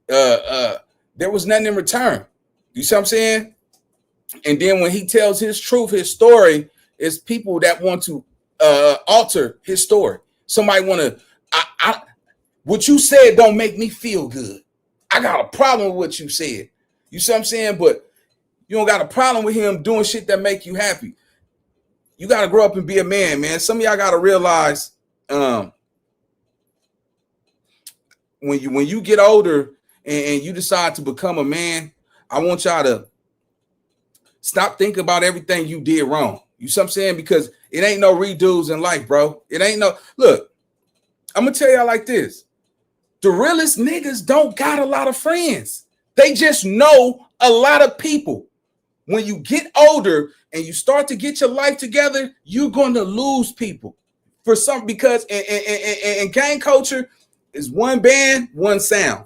There was nothing in return. You see what I'm saying? And then when he tells his truth, his story, is people that want to alter his story. Somebody want to. What you said don't make me feel good. I got a problem with what you said. You see what I'm saying? But you don't got a problem with him doing shit that make you happy. You got to grow up and be a man, man. Some of y'all got to realize when you get older and you decide to become a man, I want y'all to stop thinking about everything you did wrong. You see what I'm saying? Because it ain't no redos in life, bro. It ain't no. Look, I'm going to tell y'all like this. The realest niggas don't got a lot of friends. They just know a lot of people. When you get older and you start to get your life together, you're going to lose people for some, because in gang culture is one band, one sound.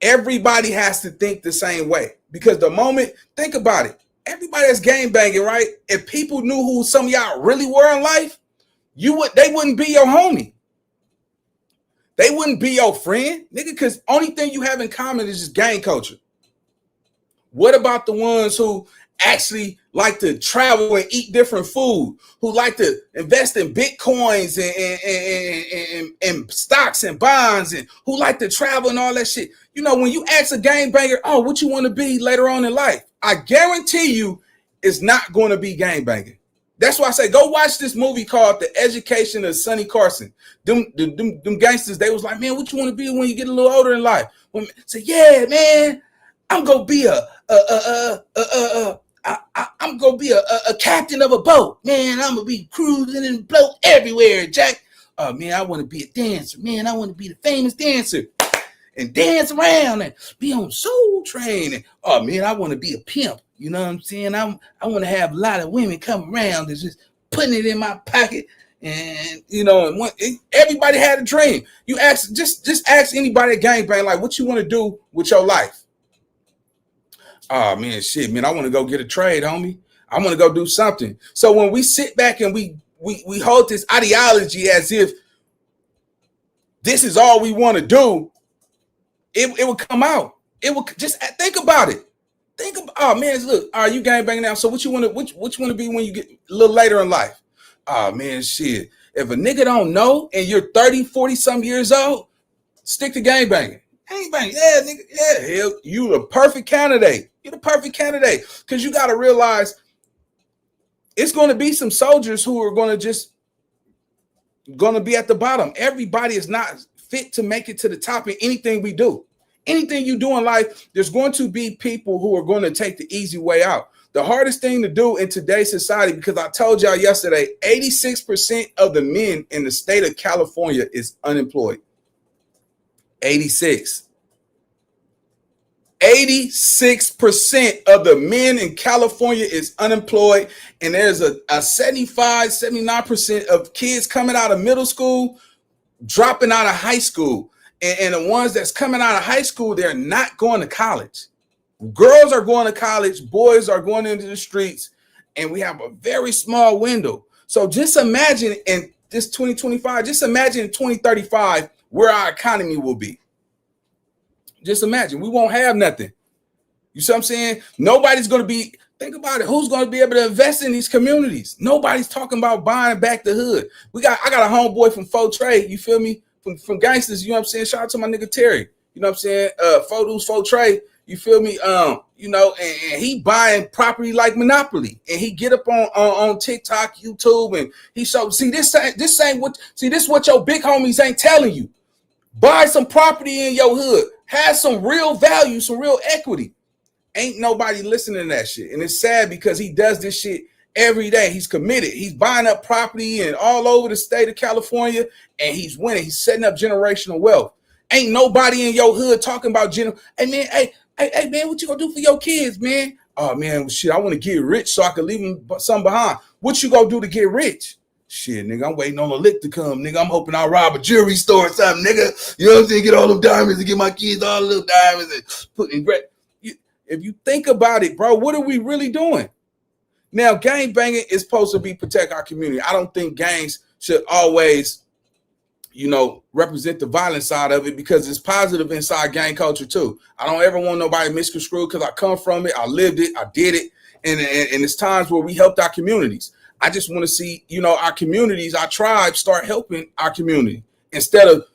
Everybody has to think the same way, because the moment, think about it, everybody that's gang banging, right? If people knew who some of y'all really were in life, they wouldn't be your homie. They wouldn't be your friend, nigga, because only thing you have in common is just gang culture. What about the ones who actually like to travel and eat different food, who like to invest in Bitcoins and stocks and bonds, and who like to travel and all that shit? You know, when you ask a gangbanger, oh, what you want to be later on in life? I guarantee you it's not going to be gangbanging. That's why I say, go watch this movie called The Education of Sonny Carson. Them gangsters, they was like, man, what you want to be when you get a little older in life? Say, yeah, man, I'm gonna be I'm gonna be a captain of a boat, man. I'm gonna be cruising and float everywhere, Jack. Oh man, I want to be a dancer, man. I want to be the famous dancer and dance around and be on Soul Train. And, oh man, I want to be a pimp. You know what I'm saying? I want to have a lot of women come around and just putting it in my pocket. And you know, everybody had a dream. You ask, just ask anybody at gangbang, like, what you want to do with your life? Oh man, shit, man, I want to go get a trade, homie. I want to go do something. So when we sit back and we hold this ideology as if this is all we want to do, it would come out. It would, just think about it. Think about, oh man, look, are you gangbanging now? So what you want to be when you get a little later in life? Oh man, shit. If a nigga don't know and you're 30, 40 some years old, stick to gangbanging. Gangbang, yeah, nigga, yeah, hell, you the perfect candidate. You're the perfect candidate, because you got to realize it's going to be some soldiers who are going to be at the bottom. Everybody is not fit to make it to the top in anything we do. Anything you do in life, there's going to be people who are going to take the easy way out. The hardest thing to do in today's society, because I told y'all yesterday, 86% of the men in the state of California is unemployed. 86. 86% of the men in California is unemployed, and there's a 75, 79% of kids coming out of middle school, dropping out of high school. And the ones that's coming out of high school, they're not going to college. Girls are going to college, boys are going into the streets, and we have a very small window. So just imagine in this 2025, just imagine in 2035 where our economy will be. Just imagine, we won't have nothing. You see what I'm saying? Nobody's going to be, think about it, who's going to be able to invest in these communities? Nobody's talking about buying back the hood. I got a homeboy from Faux Trade, you feel me? From gangsters, you know what I'm saying? Shout out to my nigga Terry. You know what I'm saying? Faux Trade, you feel me? You know, and he buying property like Monopoly. And he get up on TikTok, YouTube, and he show, this is what your big homies ain't telling you. Buy some property in your hood. Have some real value, some real equity. Ain't nobody listening to that shit. And it's sad because he does this shit every day. He's committed. He's buying up property and all over the state of California, and he's winning. He's setting up generational wealth. Ain't nobody in your hood talking about hey man, what you gonna do for your kids, man? Oh man, shit, I want to get rich so I can leave them some behind. What you gonna do to get rich? Shit, nigga, I'm waiting on a lick to come, nigga. I'm hoping I'll rob a jewelry store or something, nigga. You know what I'm saying? Get all them diamonds and get my kids all the little diamonds and put in great. If you think about it, bro, what are we really doing? Now, gang banging is supposed to be protect our community. I don't think gangs should always, you know, represent the violent side of it, because it's positive inside gang culture too. I don't ever want nobody misconstrued, because I come from it, I lived it, I did it, and it's times where we helped our communities. I just want to see, you know, our communities, our tribes start helping our community instead of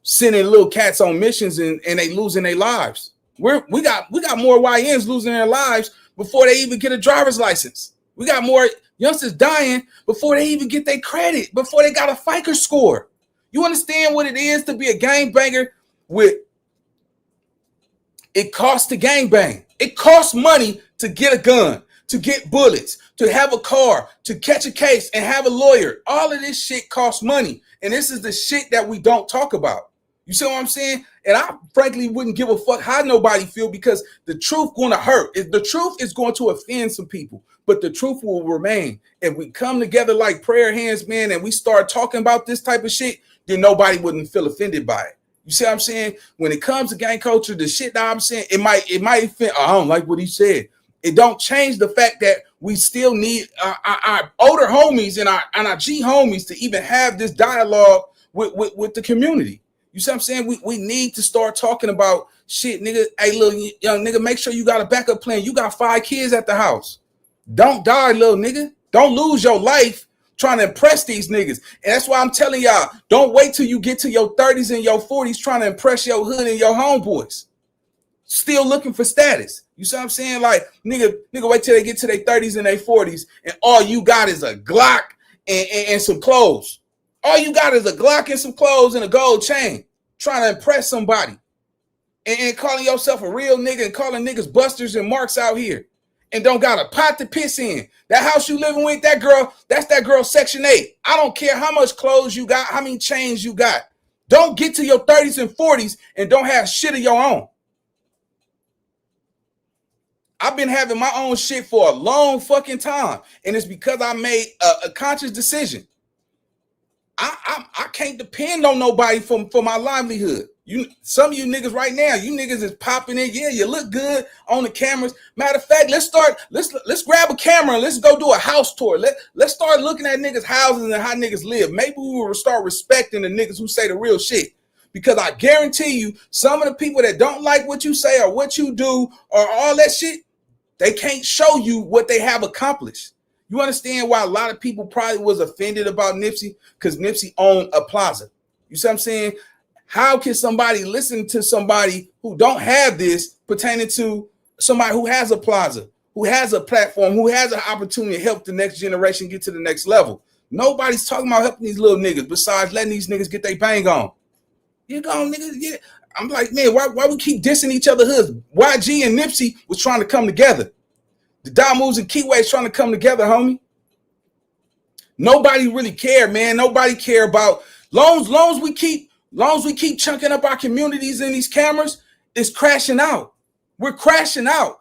sending little cats on missions and they losing their lives. We got more YNs losing their lives before they even get a driver's license. We got more youngsters dying before they even get their credit, before they got a FICO score. You understand what it is to be a gangbanger? It costs to gangbang. It costs money to get a gun, to get bullets, to have a car, to catch a case and have a lawyer. All of this shit costs money. And this is the shit that we don't talk about. You see what I'm saying? And I frankly wouldn't give a fuck how nobody feel, because the truth going to hurt. The truth is going to offend some people, but the truth will remain. If we come together like prayer hands, man, and we start talking about this type of shit, then nobody wouldn't feel offended by it. You see what I'm saying? When it comes to gang culture, the shit that I'm saying, it might offend. I don't like what he said. It don't change the fact that we still need our older homies and our G homies to even have this dialogue with the community. You see what I'm saying? We need to start talking about shit, nigga. Hey, little young nigga, make sure you got a backup plan. You got 5 kids at the house. Don't die, little nigga. Don't lose your life trying to impress these niggas. And that's why I'm telling y'all, don't wait till you get to your 30s and your 40s trying to impress your hood and your homeboys. Still looking for status. You see what I'm saying? Like, nigga, wait till they get to their 30s and their 40s, and all you got is a Glock and some clothes. All you got is a Glock and some clothes and a gold chain, trying to impress somebody, and calling yourself a real nigga and calling niggas busters and marks out here, and don't got a pot to piss in. That house you living with, that girl, that's that girl Section 8. I don't care how much clothes you got, how many chains you got. Don't get to your 30s and 40s and don't have shit of your own. I've been having my own shit for a long fucking time, and it's because I made a conscious decision. I can't depend on nobody for my livelihood. Some of you niggas right now, you niggas is popping in. Yeah, you look good on the cameras. Matter of fact, let's grab a camera and let's go do a house tour. Let's start looking at niggas' houses and how niggas live. Maybe we will start respecting the niggas who say the real shit. Because I guarantee you, some of the people that don't like what you say or what you do or all that shit, they can't show you what they have accomplished. You understand why a lot of people probably was offended about Nipsey? Because Nipsey owned a plaza. You see what I'm saying? How can somebody listen to somebody who don't have this pertaining to somebody who has a plaza, who has a platform, who has an opportunity to help the next generation get to the next level? Nobody's talking about helping these little niggas besides letting these niggas get their bang on. You go, niggas, yeah. I'm like, man, why we keep dissing each other hoods? YG and Nipsey was trying to come together. The Damus and Keyways trying to come together, homie. Nobody really care, man. Nobody care about long as we keep chunking up our communities in these cameras, it's crashing out. We're crashing out.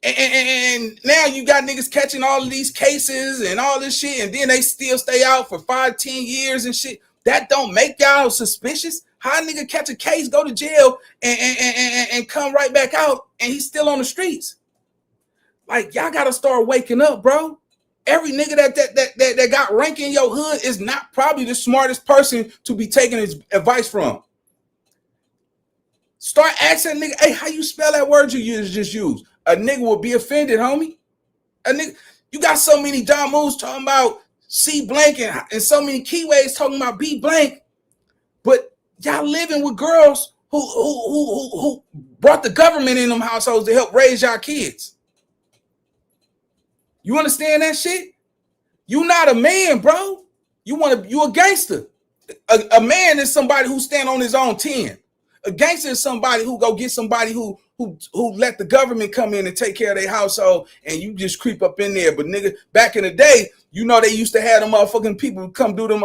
And now you got niggas catching all of these cases and all this shit, and then they still stay out for 5, 10 years and shit. That don't make y'all suspicious. How a nigga catch a case, go to jail, and come right back out, and he's still on the streets? Like, y'all gotta start waking up, bro. Every nigga that got rank in your hood is not probably the smartest person to be taking his advice from. Start asking nigga, hey, how you spell that word you just used? A nigga will be offended, homie. A nigga, you got so many John Moves talking about C blank and so many keyways talking about B blank, but y'all living with girls who brought the government in them households to help raise y'all kids. You understand that shit? You not a man, bro. You a gangster. A man is somebody who stand on his own 10. A gangster is somebody who go get somebody who let the government come in and take care of their household, and you just creep up in there. But nigga, back in the day, you know they used to have them motherfucking people come do them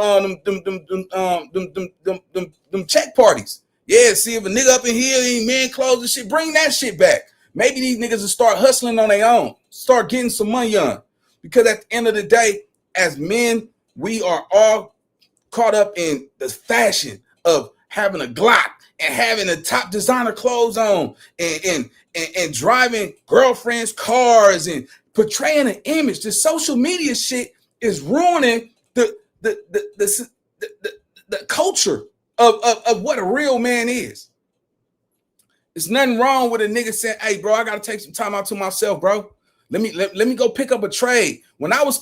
check parties. Yeah, see if a nigga up in here ain't man clothes and shit, bring that shit back. Maybe these niggas will start hustling on their own, start getting some money on. Because at the end of the day, as men, we are all caught up in the fashion of having a Glock and having the top designer clothes on and driving girlfriends' cars and portraying an image. The social media shit is ruining the culture of what a real man is. There's nothing wrong with a nigga saying, hey, bro, I gotta take some time out to myself, bro. Let me go pick up a trade. When I was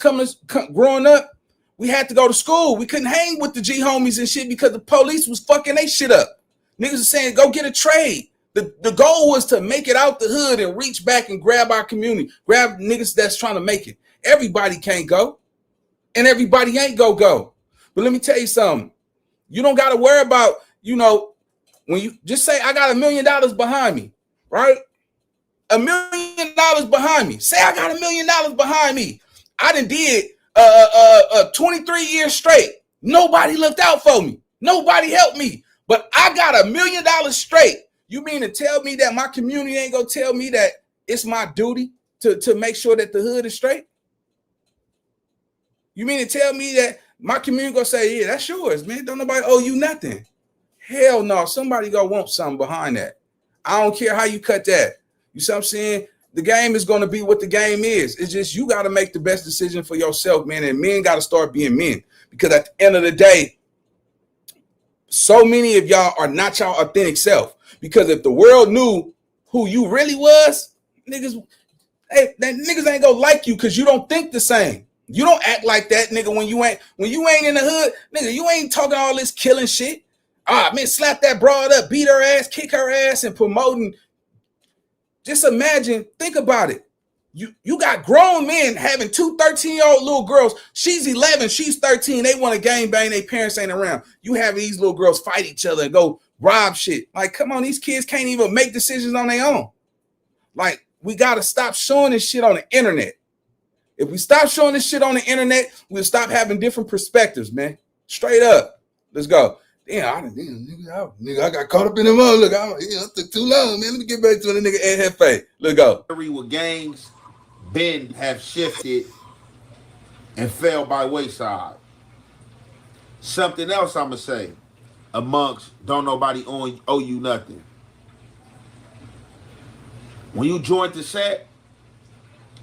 growing up, we had to go to school. We couldn't hang with the G homies and shit because the police was fucking they shit up. Niggas are saying, go get a trade. The goal was to make it out the hood and reach back and grab our community, grab niggas that's trying to make it. Everybody can't go, and everybody ain't go. But let me tell you something. You don't got to worry about, when you just say, I got $1 million behind me, right? $1 million behind me. Say I got $1 million behind me. I done did 23 years straight. Nobody looked out for me. Nobody helped me. But I got $1 million straight. You mean to tell me that my community ain't gonna tell me that it's my duty to make sure that the hood is straight? You mean to tell me that my community gonna say, yeah, that's yours, man. Don't nobody owe you nothing. Hell no, somebody gonna want something behind that. I don't care how you cut that. You see what I'm saying? The game is gonna be what the game is. It's just you gotta make the best decision for yourself, man. And men gotta start being men. Because at the end of the day, so many of y'all are not y'all authentic self. Because if the world knew who you really was, niggas ain't gonna like you because you don't think the same. You don't act like that, nigga, when you ain't in the hood, nigga, you ain't talking all this killing shit. Man, slap that broad up, beat her ass, kick her ass, and promoting. Just imagine, think about it. You got grown men having 2 13-year-old little girls. She's 11, she's 13. They want to gangbang, their parents ain't around. You have these little girls fight each other and go rob shit. Like, come on, these kids can't even make decisions on their own. Like, we got to stop showing this shit on the internet. If we stop showing this shit on the internet, we'll stop having different perspectives, man. Straight up. Let's go. Damn, nigga, I got caught up in the mud. Look, I took too long, man. Let me get back to the nigga Ed Hefe. Let's go. With gangs, Ben have shifted and fell by wayside. Something else I'm going to say amongst don't nobody owe you nothing. When you joined the set,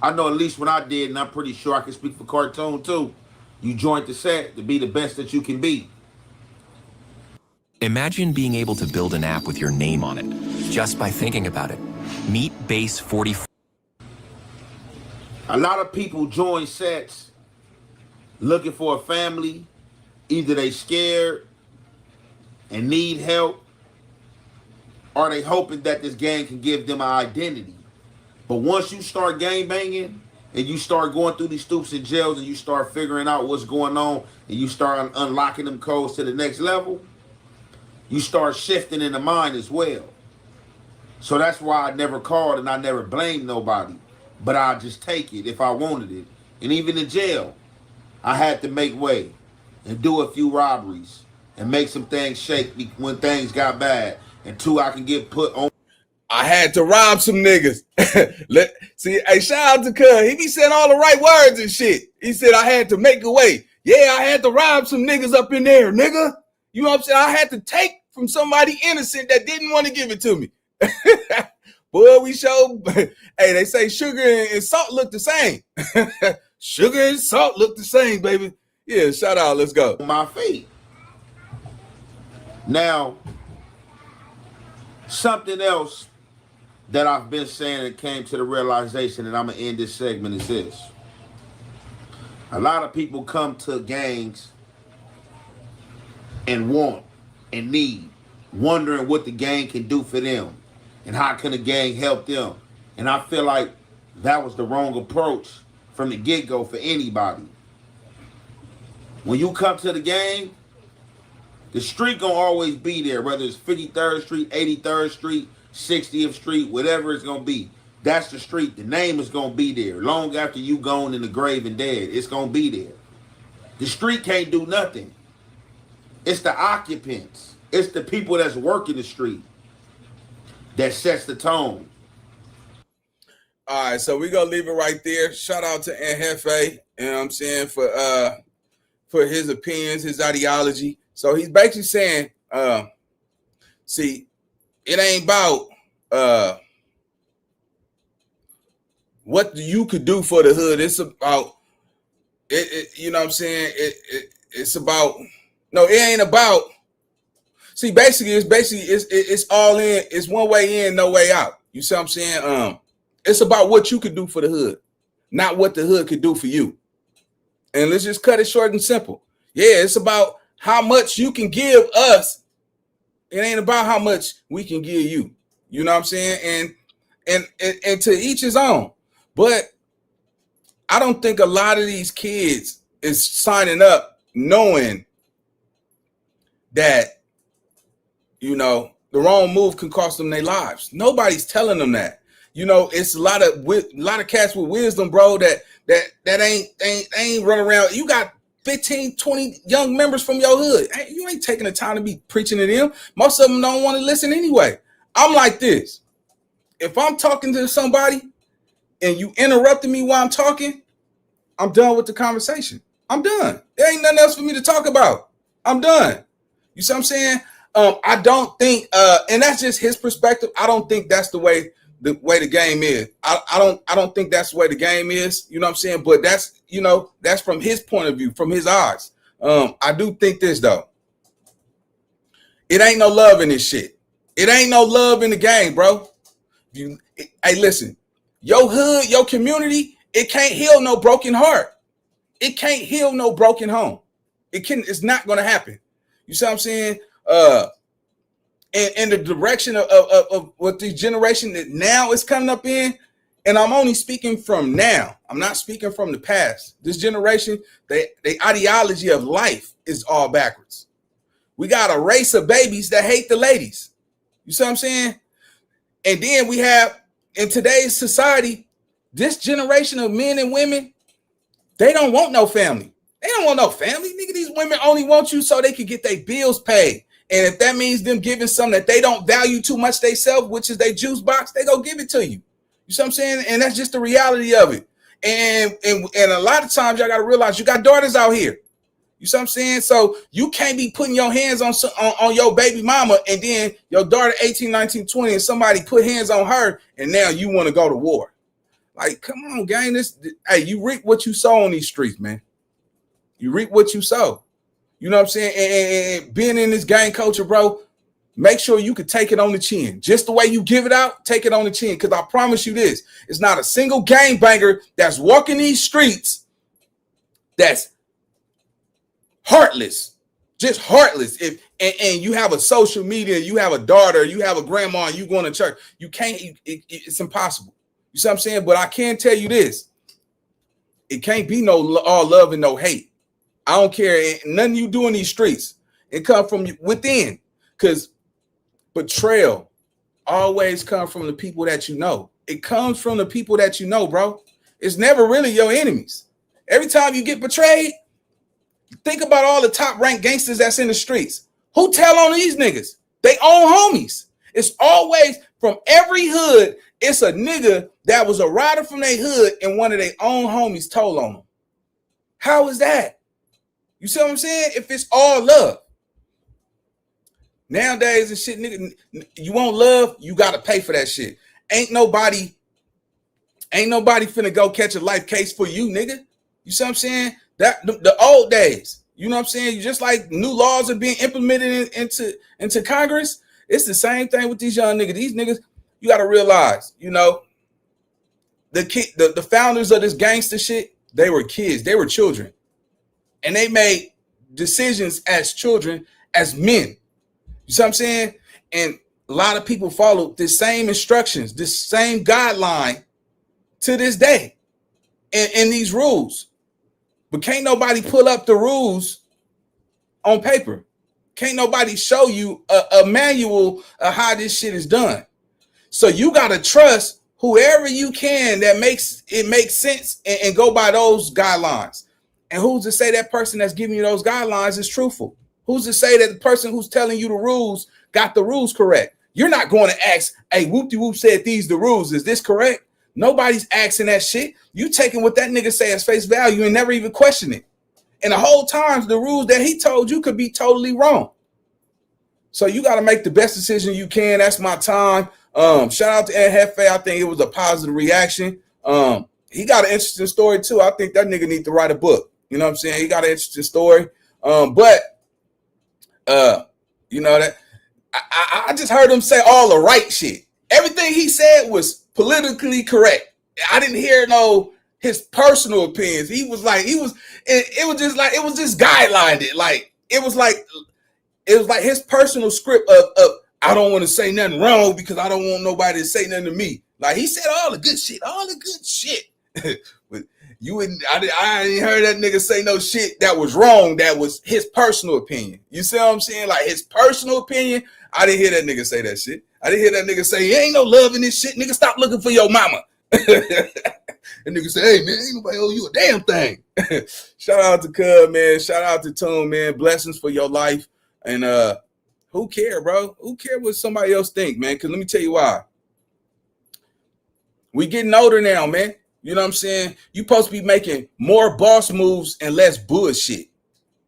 I know at least when I did, and I'm pretty sure I can speak for Cartoon too, you joined the set to be the best that you can be. Imagine being able to build an app with your name on it, just by thinking about it. Meet Base 44. A lot of people join sets looking for a family. Either they scared and need help, or they hoping that this gang can give them an identity. But once you start gang banging and you start going through these stoops and jails and you start figuring out what's going on and you start unlocking them codes to the next level, you start shifting in the mind as well. So that's why I never called and I never blamed nobody. But I just take it if I wanted it. And even in jail, I had to make way and do a few robberies and make some things shake when things got bad. And 2, I can get put on. I had to rob some niggas. See, hey, shout out to Cuz. He be saying all the right words and shit. He said I had to make a way. Yeah, I had to rob some niggas up in there, nigga. You know what I'm saying? I had to take from somebody innocent that didn't want to give it to me. Boy, we showed. Hey, they say sugar and salt look the same. Sugar and salt look the same, baby. Yeah, shout out. Let's go. My feet. Now, something else that I've been saying and came to the realization, and I'm going to end this segment, is this. A lot of people come to gangs and want and need, wondering what the gang can do for them and how can the gang help them. And I feel like that was the wrong approach from the get-go for anybody. When you come to the gang, the street gonna always be there, whether it's 53rd Street, 83rd Street, 60th Street, whatever it's gonna be. That's the street. The name is gonna be there. Long after you gone in the grave and dead, it's gonna be there. The street can't do nothing. It's the occupants. It's the people that's working the street that sets the tone. All right, so we're gonna leave it right there. Shout out to Jefe, you know what I'm saying, for his opinions, his ideology. So he's basically saying, see, it ain't about what you could do for the hood. It's about it you know what I'm saying? It's about no, it ain't about. See, it's all in. It's one way in, no way out. You see what I'm saying? It's about what you could do for the hood, not what the hood could do for you. And let's just cut it short and simple. Yeah, it's about how much you can give us. It ain't about how much we can give you. You know what I'm saying? And to each his own. But I don't think a lot of these kids is signing up knowing that, you know, the wrong move can cost them their lives. Nobody's telling them that. You know, it's a lot of cats with wisdom, bro, that ain't running around. You got 15, 20 young members from your hood. Hey, you ain't taking the time to be preaching to them. Most of them don't want to listen anyway. I'm like this. If I'm talking to somebody and you interrupted me while I'm talking, I'm done with the conversation. I'm done. There ain't nothing else for me to talk about. I'm done. You see what I'm saying? I don't think, and that's just his perspective. I don't think that's the way the game is. I don't think that's the way the game is. You know what I'm saying? But that's, you know, that's from his point of view, from his eyes. I do think this though. It ain't no love in this shit. It ain't no love in the game, bro. Hey, listen, your hood, your community, it can't heal no broken heart. It can't heal no broken home. It's not gonna happen. You see what I'm saying? In the direction of what the generation that now is coming up in, and I'm only speaking from now. I'm not speaking from the past. This generation, the ideology of life is all backwards. We got a race of babies that hate the ladies. You see what I'm saying? And then we have, in today's society, this generation of men and women, they don't want no family. They don't want no family. Nigga, these women only want you so they can get their bills paid. And if that means them giving something that they don't value too much themselves, which is their juice box, they go give it to you. You see what I'm saying? And that's just the reality of it. And a lot of times y'all got to realize you got daughters out here. You see what I'm saying? So you can't be putting your hands on your baby mama and then your daughter 18, 19, 20 and somebody put hands on her and now you want to go to war. Like, come on, gang. Hey, you reap what you sow on these streets, man. You reap what you sow. You know what I'm saying? And being in this gang culture, bro, make sure you can take it on the chin. Just the way you give it out, take it on the chin. Because I promise you this, it's not a single gang banger that's walking these streets that's heartless. Just heartless. And you have a social media, you have a daughter, you have a grandma, and you going to church. You can't, it's impossible. You see what I'm saying? But I can tell you this. It can't be no all love and no hate. I don't care. Nothing you do in these streets. It come from within. Because betrayal always comes from the people that you know. It comes from the people that you know, bro. It's never really your enemies. Every time you get betrayed, think about all the top ranked gangsters that's in the streets. Who tell on these niggas? They own homies. It's always from every hood. It's a nigga that was a rider from their hood and one of their own homies told on them. How is that? You see what I'm saying? If it's all love. Nowadays and shit, nigga, you want love, you gotta pay for that shit. Ain't nobody finna go catch a life case for you, nigga. You see what I'm saying? That the old days, you know what I'm saying? Just like new laws are being implemented into Congress, it's the same thing with these young niggas. These niggas, you gotta realize, you know, the founders of this gangster shit, they were kids, they were children, and they made decisions as children, as men. You see what I'm saying? And a lot of people follow the same instructions, this same guideline to this day in these rules. But can't nobody pull up the rules on paper. Can't nobody show you a manual of how this shit is done. So you got to trust whoever you can that makes sense and go by those guidelines. And who's to say that person that's giving you those guidelines is truthful? Who's to say that the person who's telling you the rules got the rules correct? You're not going to ask, hey, whoop-de-whoop said these the rules. Is this correct? Nobody's asking that shit. You taking what that nigga say as face value and never even question it. And the whole time, the rules that he told you could be totally wrong. So you got to make the best decision you can. That's my time. Shout out to Ed Hefe. I think it was a positive reaction. He got an interesting story too. I think that nigga need to write a book. You know what I'm saying? He got an interesting story. You know that I just heard him say all the right shit. Everything he said was politically correct. I didn't hear his personal opinions. It was just guidelined it. Like it was like his personal script of I don't want to say nothing wrong because I don't want nobody to say nothing to me. Like he said all the good shit. But you wouldn't. I ain't heard that nigga say no shit that was wrong. That was his personal opinion. You see what I'm saying? Like his personal opinion. I didn't hear that nigga say that shit. I didn't hear that nigga say, ain't no love in this shit. Nigga, stop looking for your mama. And nigga say, hey, man, ain't nobody owe you a damn thing. Shout out to Cub, man. Shout out to Tune, man. Blessings for your life. And who care, bro? Who care what somebody else think, man? Because let me tell you why. We getting older now, man. You know what I'm saying? You supposed to be making more boss moves and less bullshit.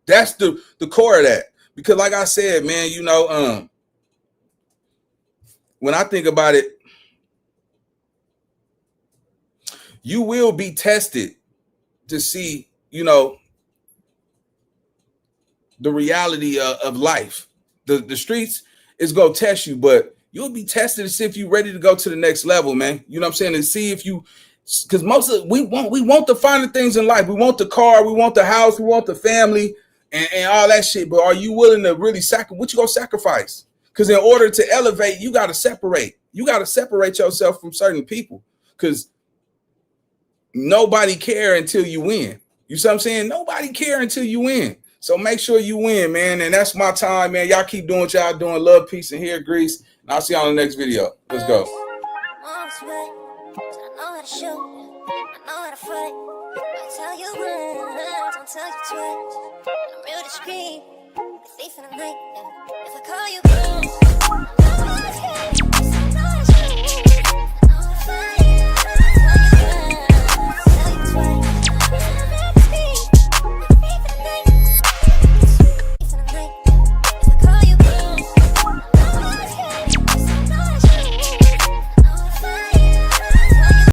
That's the core of that. Because like I said, man, you know, when I think about it, you will be tested to see, you know, the reality of life. The streets is going to test you, but you'll be tested to see if you're ready to go to the next level, man. You know what I'm saying? And see if you, because most of we want the finer things in life. We want the car, we want the house, we want the family and all that shit. But are you willing to really what you going to sacrifice? Because in order to elevate, you got to separate. You got to separate yourself from certain people because nobody care until you win. You see what I'm saying? Nobody care until you win. So make sure you win, man. And that's my time, man. Y'all keep doing what y'all doing. Love, peace, and hair grease. And I'll see y'all in the next video. Let's go. I know how to shoot, I know how to fight. I tell you once, don't tell you twice. I'm real discreet, the thief in the night. Yeah. If I call you